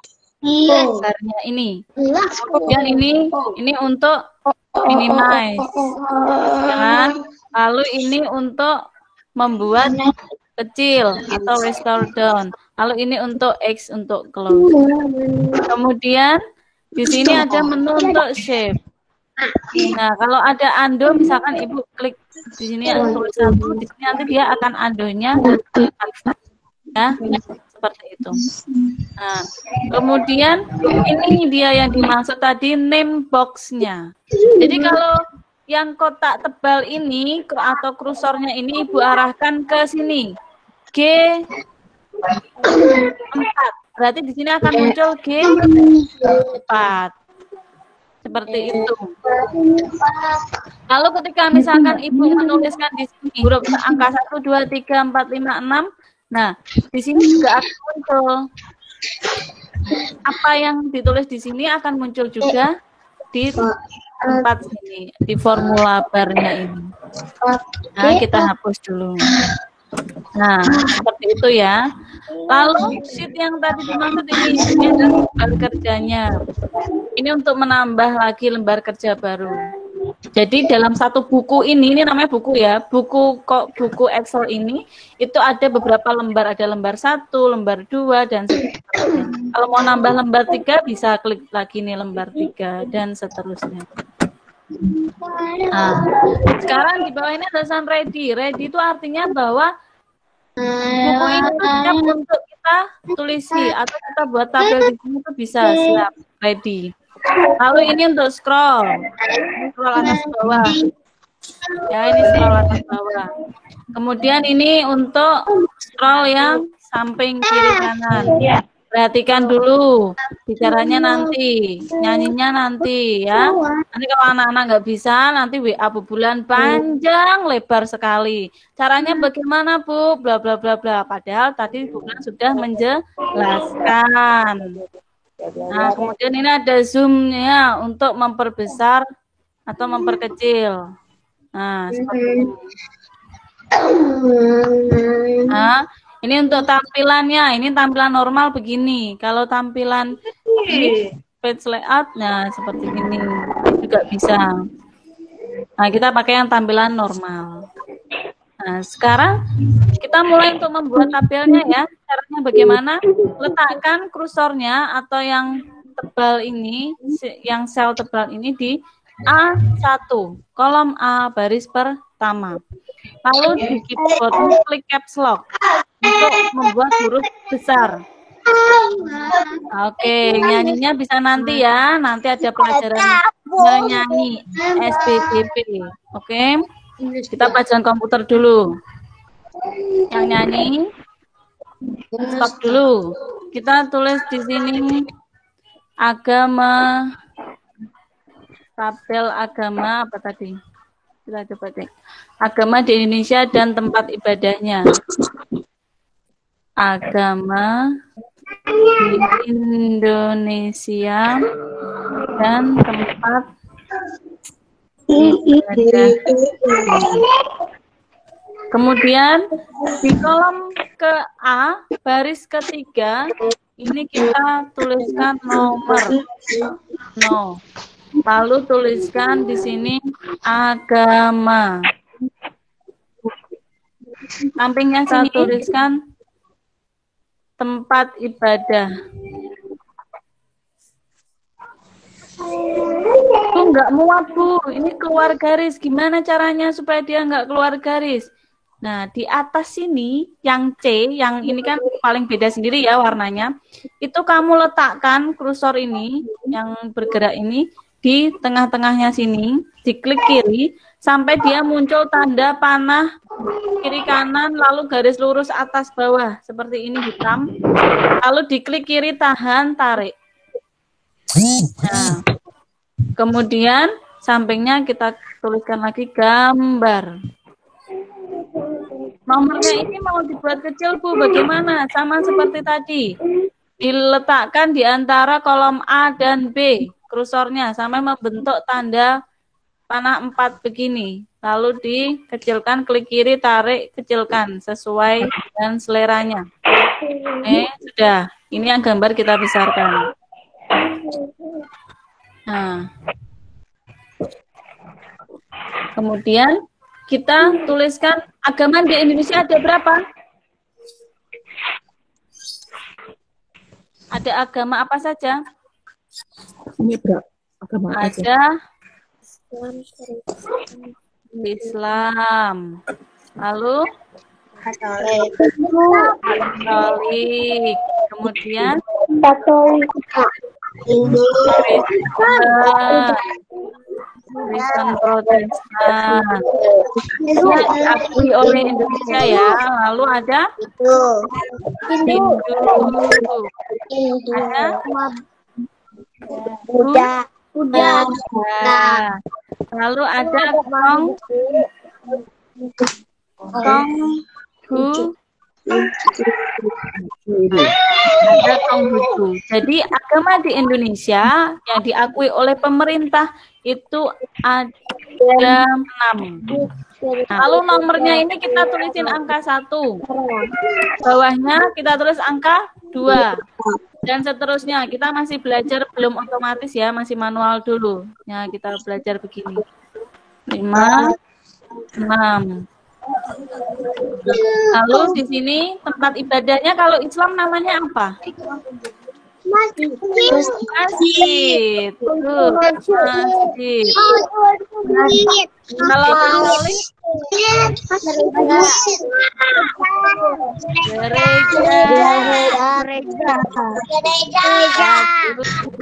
Iya. besarnya ini. Jelas kok. Kemudian ini untuk minimize, ya. Lalu ini untuk membuat kecil atau restore down. Lalu ini untuk X untuk close. Kemudian di sini ada menu untuk shape. Nah, kalau ada undo, misalkan ibu klik di sini tulis 1, di sini nanti dia akan undo-nya, ya, seperti itu. Nah, kemudian ini dia yang dimaksud tadi name box-nya. Jadi kalau yang kotak tebal ini atau kursornya ini ibu arahkan ke sini, G4. Berarti di sini akan muncul G4. Seperti itu. Lalu ketika misalkan ibu menuliskan di sini huruf angka 1, 2, 3, 4, 5, 6, nah di sini juga akan muncul apa yang ditulis di sini akan muncul juga di tempat sini, di formula barnya ini. Nah, kita hapus dulu. Nah, seperti itu ya. Lalu sheet yang tadi dimaksud ini adalah lembar kerjanya. Ini untuk menambah lagi lembar kerja baru. Jadi dalam satu buku ini namanya buku ya, buku Excel ini itu ada beberapa lembar, ada lembar 1, lembar 2 dan seterusnya. Kalau mau nambah lembar 3 bisa klik lagi nih lembar 3 dan seterusnya. Nah, sekarang di bawah ini ada tulisan ready. Ready itu artinya bahwa buku itu siap untuk kita tulisi atau kita buat tabel di sini itu bisa siap ready. Lalu ini untuk scroll atas bawah. Ya, ini scroll atas bawah. Kemudian ini untuk scroll yang samping kiri kanan. Perhatikan dulu, bicaranya nanti, nyanyinya nanti ya. Nanti kalau anak-anak nggak bisa, nanti WA bulan panjang lebar sekali. Caranya bagaimana Bu? Bla bla bla bla. Padahal tadi bulan sudah menjelaskan. Nah, kemudian ini ada zoom-nya untuk memperbesar atau memperkecil. Nah, seperti itu. Nah, ini untuk tampilannya, ini tampilan normal begini. Kalau tampilan page layout, nah seperti ini juga bisa. Nah, kita pakai yang tampilan normal. Nah, sekarang kita mulai untuk membuat tabelnya ya. Caranya bagaimana? Letakkan kursornya atau yang tebal ini, yang sel tebal ini di A1, kolom A baris pertama. Lalu di keyboard klik caps lock untuk membuat huruf besar. Oke, nyanyinya bisa nanti ya. Nanti ada pelajaran menyanyi SPDP. Oke, kita pelajaran komputer dulu. Yang nyanyi, stop dulu. Kita tulis di sini agama, tabel agama apa tadi? Kita coba cek. Agama di Indonesia dan tempat ibadahnya. Agama di Indonesia dan tempat ibadah. Kemudian di kolom ke A, baris ketiga, ini kita tuliskan nomor 0. Lalu tuliskan di sini agama. Sampingnya saya tuliskan tempat ibadah. Tuh nggak muat Bu, ini keluar garis. Gimana caranya supaya dia nggak keluar garis? Nah, di atas sini yang C, yang ini kan paling beda sendiri ya warnanya. Itu kamu letakkan kursor ini, yang bergerak ini, di tengah-tengahnya sini, diklik kiri, sampai dia muncul tanda panah kiri kanan, lalu garis lurus atas bawah, seperti ini hitam. Lalu diklik kiri, tahan, tarik. Nah, kemudian sampingnya kita tuliskan lagi gambar. Nomornya ini mau dibuat kecil Bu, bagaimana? Sama seperti tadi. Diletakkan di antara kolom A dan B, kursornya sampai membentuk tanda panah 4 begini. Lalu dikecilkan, klik kiri, tarik, kecilkan sesuai dan seleranya. Sudah. Ini yang gambar kita besarkan. Nah, kemudian kita tuliskan agama di Indonesia ada berapa? Ada agama apa saja? Ini berapa? Agama apa aja? Ada Islam. Lalu Katolik. Kemudian Kristen Protestan. Ini diakui oleh Indonesia ya. Lalu ada Hindu. Ada Buddha. Lalu ada Konghucu. Ada Konghucu. Jadi agama di Indonesia yang diakui oleh pemerintah itu ada 6. Lalu nomornya ini kita tulisin angka 1. Bawahnya kita tulis angka 2. Dan seterusnya. Kita masih belajar belum otomatis ya, masih manual dulu. Ya, kita belajar begini. 5, 6. Lalu di sini tempat ibadahnya kalau Islam namanya apa? Masjid. Masjid. Kalau Katolik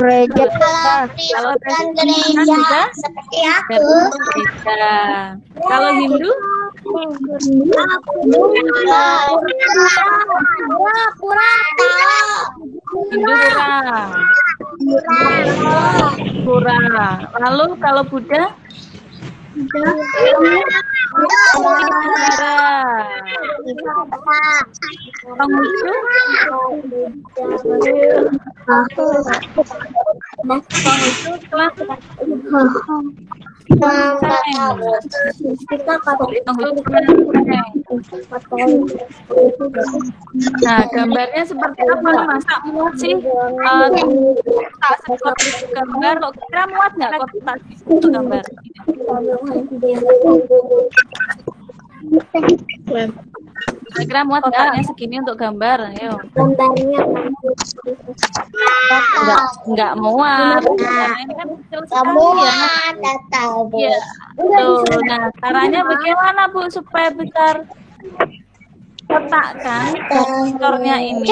gereja. Kalau Kristen juga gereja. Kalau Hindu pura. Lalu kalau Buddha Konghucu Nah, gambarnya seperti apa? Masa muat sih? Tak seperti gambar, kok kira muat nggak kotak itu gambar? Kira muat nggaknya segini untuk gambar? Ayo. Gambarnya Nggak muat. Karena ini kan kecil sekali ya. Iya. Tuh, nah caranya bagaimana Bu supaya besar? Letakkan motornya ini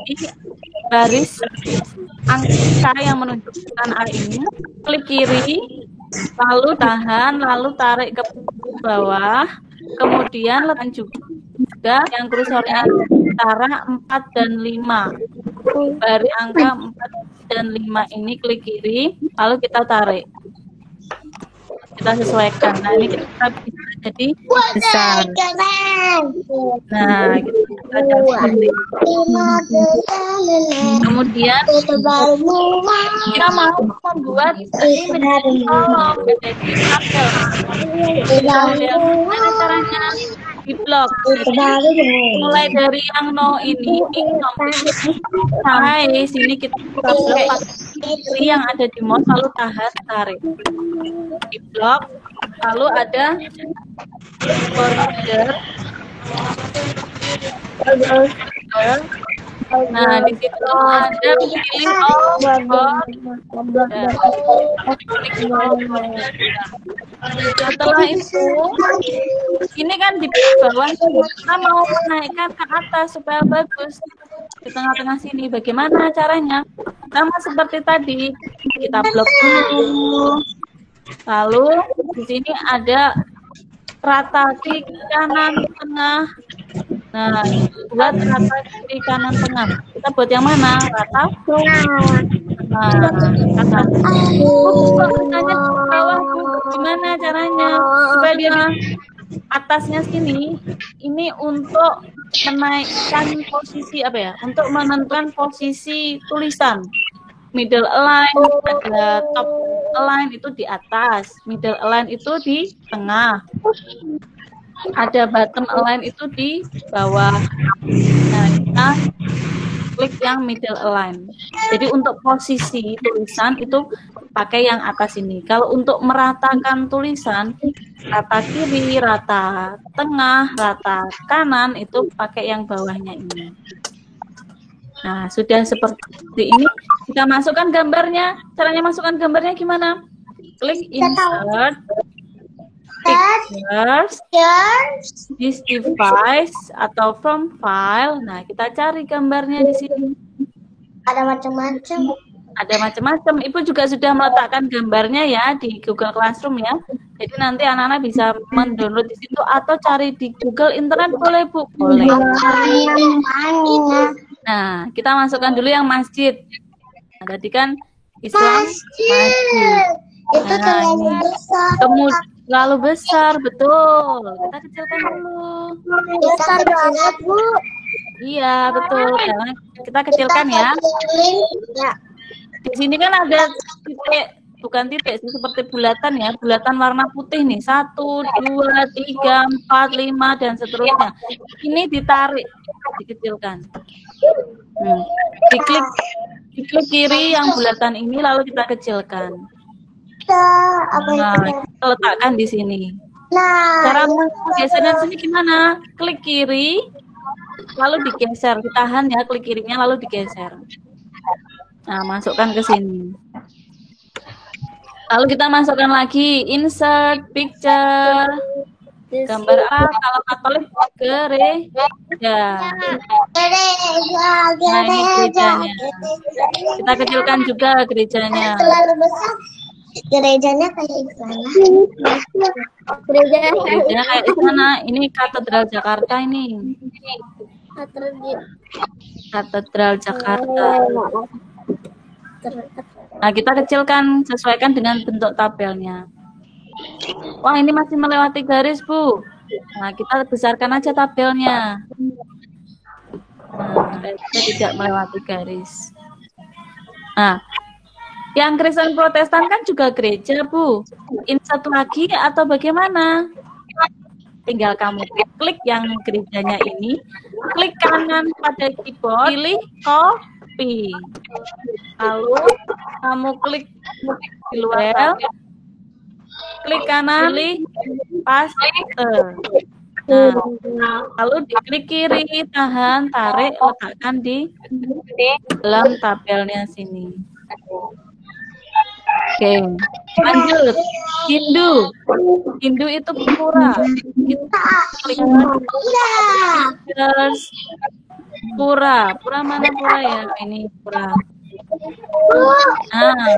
di baris angka yang menunjukkan A ini, klik kiri, lalu tahan, lalu tarik ke bawah, kemudian letakkan juga yang kursornya antara 4 dan 5. Baris angka 4 dan 5 ini klik kiri, lalu kita tarik. Kita sesuaikan. Nah, ini kita bisa jadi besar. Nah, kita jadi kemudian kita mau membuat ini menjadi kolom, menjadi tabel. Gimana caranya? Di blok. Mulai dari yang no ini sampai sini kita buka blok yang ada di mouse, lalu tahan, tarik di blok, lalu ada border. Nah, di situ ada pilih setelah itu, ini kan di bawah kita mau menaikkan ke atas supaya bagus. Di tengah-tengah sini, bagaimana caranya? Sama seperti tadi, kita blok dulu. Lalu di sini ada rata kiri kanan tengah. Nah, buat rata kiri kanan tengah. Kita buat yang mana? Rata tengah. Nah, kata tanya ke bawah, gimana caranya supaya dia atasnya sini ini untuk menaikkan posisi apa ya? Untuk menentukan posisi tulisan. Middle align, ada top align itu di atas, middle align itu di tengah, ada bottom align itu di bawah. Nah, kita klik yang middle align. Jadi untuk posisi tulisan itu pakai yang atas ini. Kalau untuk meratakan tulisan, rata kiri, rata tengah, rata kanan, itu pakai yang bawahnya ini. Nah, sudah seperti ini, kita masukkan gambarnya. Caranya masukkan gambarnya gimana? Klik insert, pictures, this device, atau from file. Nah, kita cari gambarnya di sini. Ada macam-macam. Ada macam-macam. Ibu juga sudah meletakkan gambarnya ya di Google Classroom ya. Jadi nanti anak-anak bisa mendownload di situ atau cari di Google Internet, boleh Bu? Boleh. Nah, kita masukkan dulu yang masjid. Nah, tadi kan Islam masjid. Itu terlalu besar. Kemudian lalu besar, betul. Kita kecilkan dulu. Besar banget, Bu. Iya, betul. Karena kita kecilkan ya. Ya. Di sini kan ada titik, bukan titik sih, seperti bulatan ya, bulatan warna putih nih, 1, 2, 3, 4, 5 dan seterusnya. Ini ditarik, dikecilkan. Diklik kiri yang bulatan ini, lalu kita kecilkan. Nah, kita letakkan di sini. Cara menggesernya di sini gimana? Klik kiri, lalu digeser, ditahan ya, klik kirinya lalu digeser. Nah, masukkan ke sini. Lalu kita masukkan lagi insert picture. Gambar apa? Kalau Katolik gereja. Nah, ini gerejanya. Kita kecilkan juga gerejanya. Terlalu besar. Gerejanya kayak di sana. Gerejanya kayak di sana. Ini Katedral Jakarta ini. Katedral Jakarta. Nah, kita kecilkan, sesuaikan dengan bentuk tabelnya. Wah, ini masih melewati garis, Bu. Nah, kita besarkan aja tabelnya. Nah, kita tidak melewati garis. Nah, yang Kristen Protestan kan juga gereja, Bu. Insert lagi atau bagaimana? Tinggal kamu klik yang gerejanya ini, klik kanan pada keyboard, pilih copy. Lalu kamu klik di luar, klik kanan, pilih paste. Nah, lalu diklik kiri, tahan, tarik, letakkan di dalam tabelnya sini. Oke, lanjut. Hindu itu pura. Pura mana pura ya? Ini pura. Nah,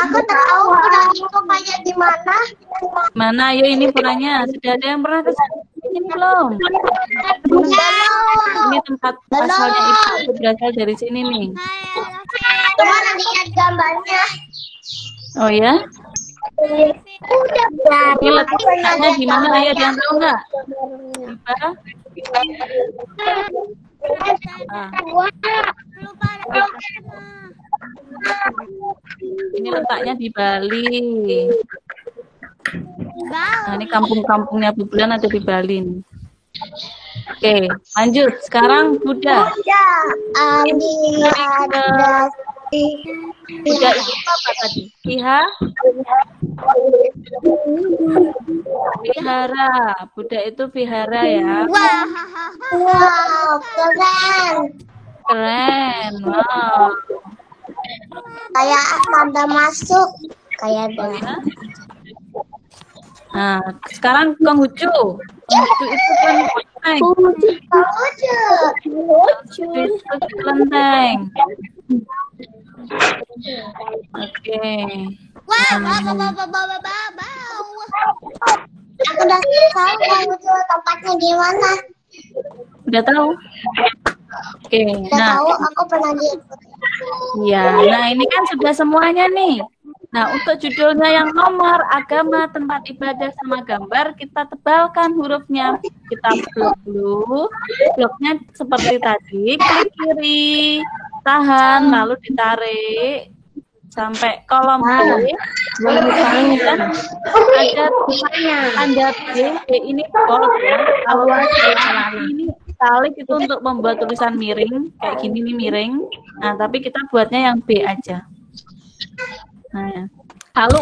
Aku tahu pura itu kayak di mana. mana? Ayo ini puranya. Sudah ada yang pernah ke sini belum? Ini tempat asalnya itu berasal dari sini nih. Coba lihat gambarnya. Oh ya? Udah. Ini letaknya di mana? Ya, ada yang tahu nggak? Di mana? Ini letaknya di Bali. Nah, ini kampung-kampungnya Bu Bulan ada di Bali nih. Oke, lanjut. Sekarang Buddha. Buddha itu apa tadi? Vihara. Buddha itu vihara ya. Wow, keren. Keren. Wow. Kayak tanda masuk. Kayak ada. Nah, sekarang Konghucu. Konghucu itu kelenteng. Konghucu itu kelenteng. Oke. Aku udah tahu Konghucu tempatnya di mana. Udah tahu? Oke. Udah Nah, tahu, aku pernah lihat. ya. Nah, ini kan sudah semuanya nih. Nah, untuk judulnya yang nomor, agama, tempat ibadah, sama gambar, kita tebalkan hurufnya. Kita blok dulu. Bloknya seperti tadi, klik kiri, tahan, lalu ditarik sampai kolom B. Dan ada tanda B ini bold ya. Kalau ini italic itu untuk membuat tulisan miring, kayak gini nih miring. Nah, tapi kita buatnya yang B aja. Nah, lalu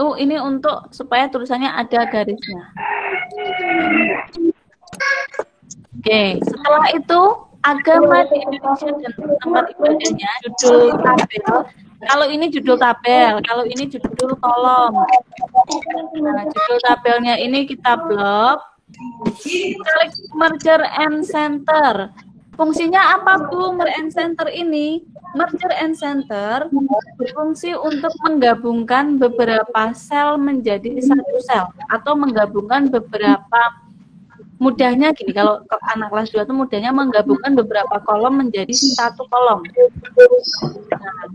U ini untuk supaya tulisannya ada garisnya. Oke, setelah itu agama di Indonesia dan tempat ibadahnya, judul tabel. Kalau ini judul tabel, kalau ini judul kolom. Nah, judul tabelnya ini kita blok. Klik merger and center. Fungsinya apa Bu merger and center ini? Merger and center berfungsi untuk menggabungkan beberapa sel menjadi satu sel atau menggabungkan beberapa, mudahnya gini, kalau anak kelas 2 itu mudahnya menggabungkan beberapa kolom menjadi satu kolom. Nah,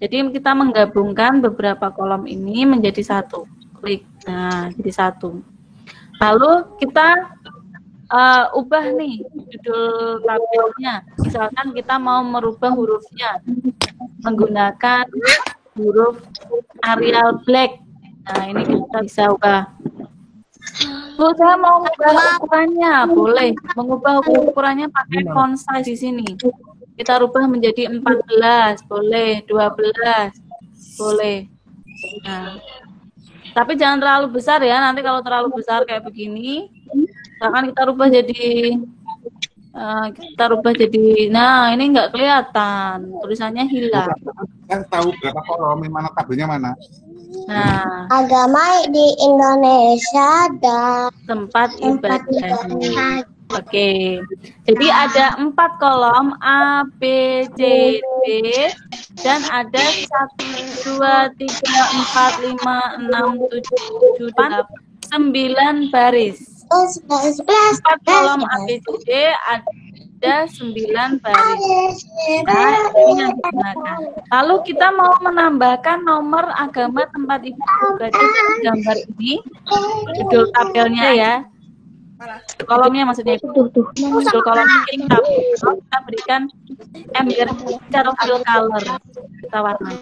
jadi kita menggabungkan beberapa kolom ini menjadi satu. Klik. Nah, jadi satu. Lalu kita ubah nih judul tabelnya. Misalkan kita mau merubah hurufnya menggunakan huruf Arial Black. Nah, ini kita bisa ubah. Bu, saya mau mengubah ukurannya, boleh. Mengubah ukurannya pakai font size di sini. Kita rubah menjadi 14, boleh. 12, boleh. Nah, tapi jangan terlalu besar ya. Nanti kalau terlalu besar kayak begini, misalkan kita rubah jadi, nah ini nggak kelihatan, tulisannya hilang. Kan tahu berapa kolom, mana tabelnya mana? Nah, Agama di Indonesia dan tempat ibadah. Oke, jadi ada 4 kolom A, B, C, D, dan ada 1, 2, 3, 4, 5, 6, 7, 8, 9 baris. 4 kolom A, B, C, D ada 9 baris. Nah, ini yang digunakan. Lalu kita mau menambahkan nomor agama tempat ibadah di gambar ini, judul tabelnya ya. Kolomnya maksudnya judul kolomnya kita berikan ember cara fill color, kita warna.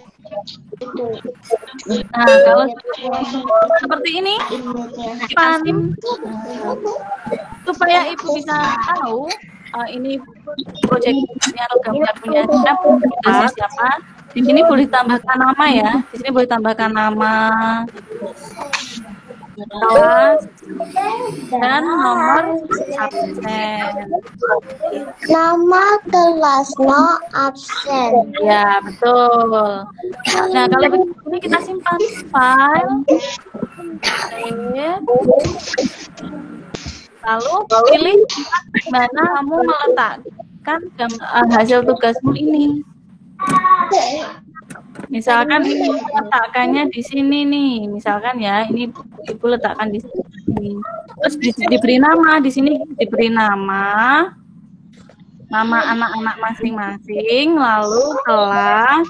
Nah, kalau seperti ini supaya ibu bisa tahu ini proyeknya atau gambar punya siapa. Di sini boleh tambahkan nama ya. Di sini boleh tambahkan nama, kelas, dan nomor absen. nama kelas no absen. Ya, betul. Nah, kalau begini kita simpan file. Oke. Lalu pilih di mana kamu meletakkan hasil tugasmu ini. Misalkan ini letakkannya di sini nih, misalkan ya, ini ibu letakkan di sini. Terus diberi nama, di sini diberi nama anak-anak masing-masing, lalu kelas,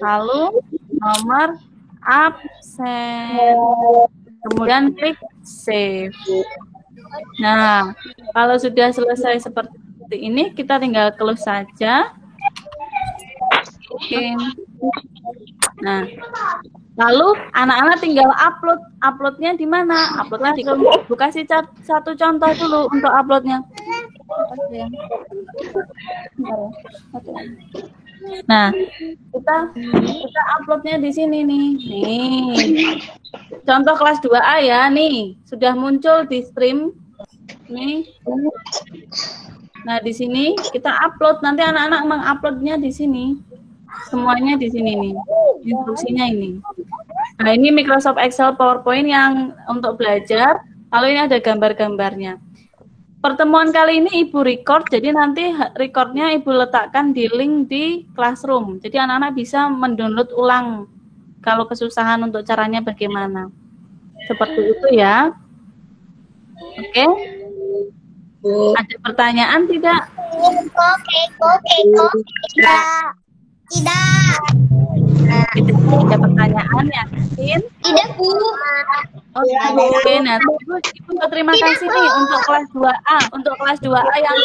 lalu nomor absen. Kemudian klik save. Nah, kalau sudah selesai seperti ini, kita tinggal close saja. Oke. Nah, lalu anak-anak tinggal uploadnya di mana? Uploadnya di Ibu kasih satu contoh dulu untuk uploadnya. Nah, kita uploadnya di sini nih. Nih. Contoh kelas 2A ya, nih. Sudah muncul di stream. Nih. Nah, di sini kita upload. Nanti anak-anak menguploadnya di sini. Semuanya di sini nih. Instruksinya ini. Nah, ini Microsoft Excel PowerPoint yang untuk belajar. Lalu ini ada gambar-gambarnya. Pertemuan kali ini Ibu record, jadi nanti recordnya Ibu letakkan di link di Classroom. Jadi anak-anak bisa mendownload ulang kalau kesusahan untuk caranya bagaimana. Seperti itu ya. Oke. Ada pertanyaan tidak? Tidak. Ada pertanyaan yakin? Tidak, Bu. Oke, nah Ibu terima kasih nih untuk kelas 2A. Untuk kelas 2A yang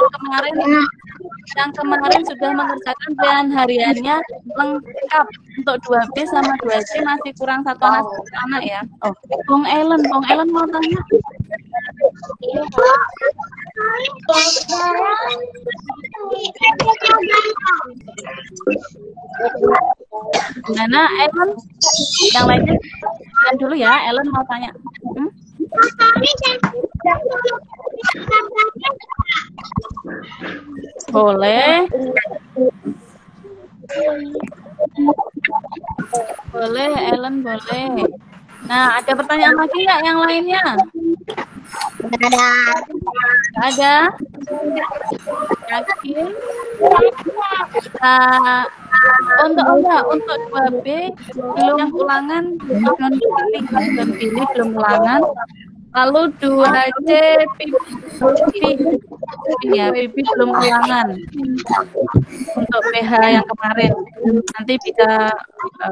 kemarin sudah mengerjakan pilihan hariannya lengkap. Untuk 2B sama 2C masih kurang satu anak ya. Oh, Bung Ellen mau tanya. Gimana, Ellen? Yang lainnya kan dulu ya, Ellen mau tanya. Boleh. Boleh, Ellen boleh. Nah, ada pertanyaan lagi nggak yang lainnya? Nggak ada. Yakin? Untuk 2B belum ulangan, belum pilih belum ulangan. Lalu 2C pipi belum ulangan. Untuk PH yang kemarin nanti bisa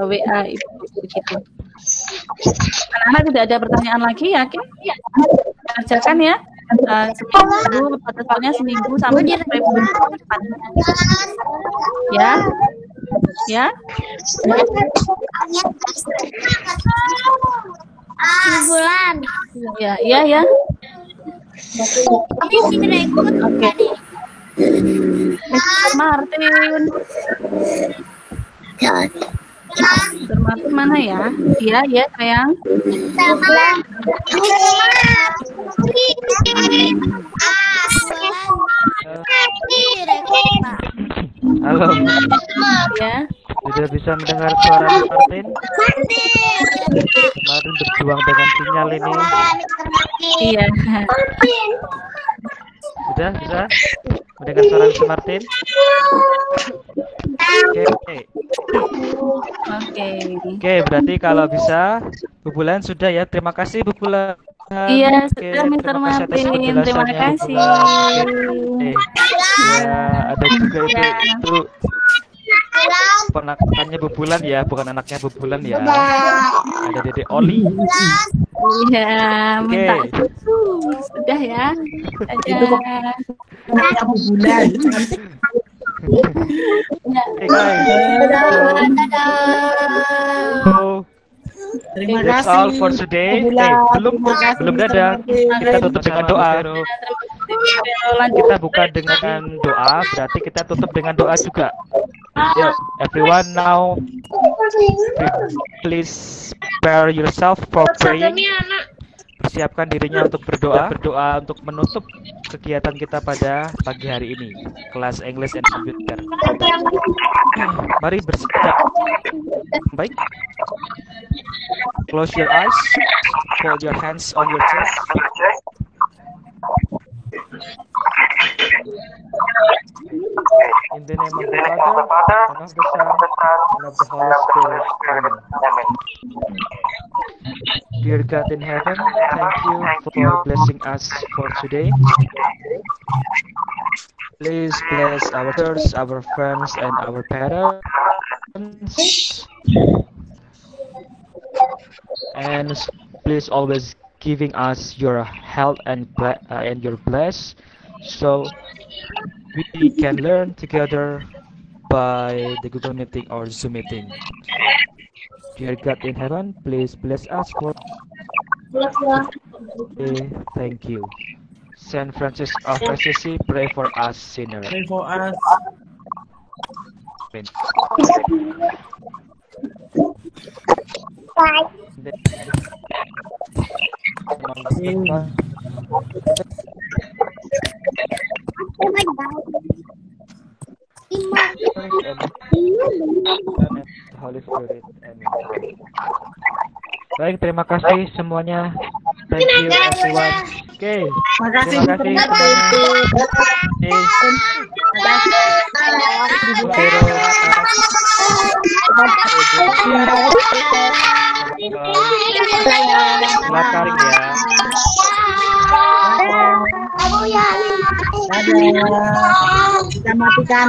WA Ibu begitu. Anak-anak tidak ada pertanyaan lagi, yakin? Kerjakan ya. Seminggu, batasannya seminggu sampai bulan depan. Ya, ya. Bulan. Ya, ya, ya. Tapi tidak ikut. Oke. Mr. Martin. Mr. Martin mana ya? Iya, ya sayang. Halo. Ya. Sudah bisa mendengar suara Martin? Kemarin berjuang dengan sinyal ini. Iya. Sudah bisa mendengar suara Mr. Martin? Oke, berarti kalau bisa Bu Bulan sudah ya. Terima kasih Bu Bulan. Iya, sudah Mr. Martin. Terima kasih. Ya, ada juga itu ponakannya Bu Bulan ya, bukan anaknya Bu Bulan ya. Ada Dede Oli. Iya, minta susu. Sudah ya. Itu kok anaknya Bu Bulan. Terima That's kasih. all for today. Belum dadah. Kita tutup dengan doa. Kita buka dengan doa, berarti kita tutup dengan doa juga. Yuk, everyone now, please prepare yourself for praying. Persiapkan dirinya untuk berdoa untuk menutup kegiatan kita pada pagi hari ini, kelas English and Computer. Mari bersiap. Baik. Close your eyes. Hold your hands on your chest. In the name of the Father, and of the Son, and of the Holy Spirit. Amen. Dear God in heaven, thank you for blessing us for today. Please bless our church, our friends, and our parents. And please always giving us your health and your bless, so we can learn together by the Google Meeting or Zoom meeting. Dear God in heaven, please bless us for today. Thank you. Saint Francis of Assisi, pray for us sinners. Pray for us. Holy Spirit. Amen. Baik, terima kasih semuanya. Thank you everyone. Oke. Terima kasih. Terima kasih semuanya. Dadah. Kita matikan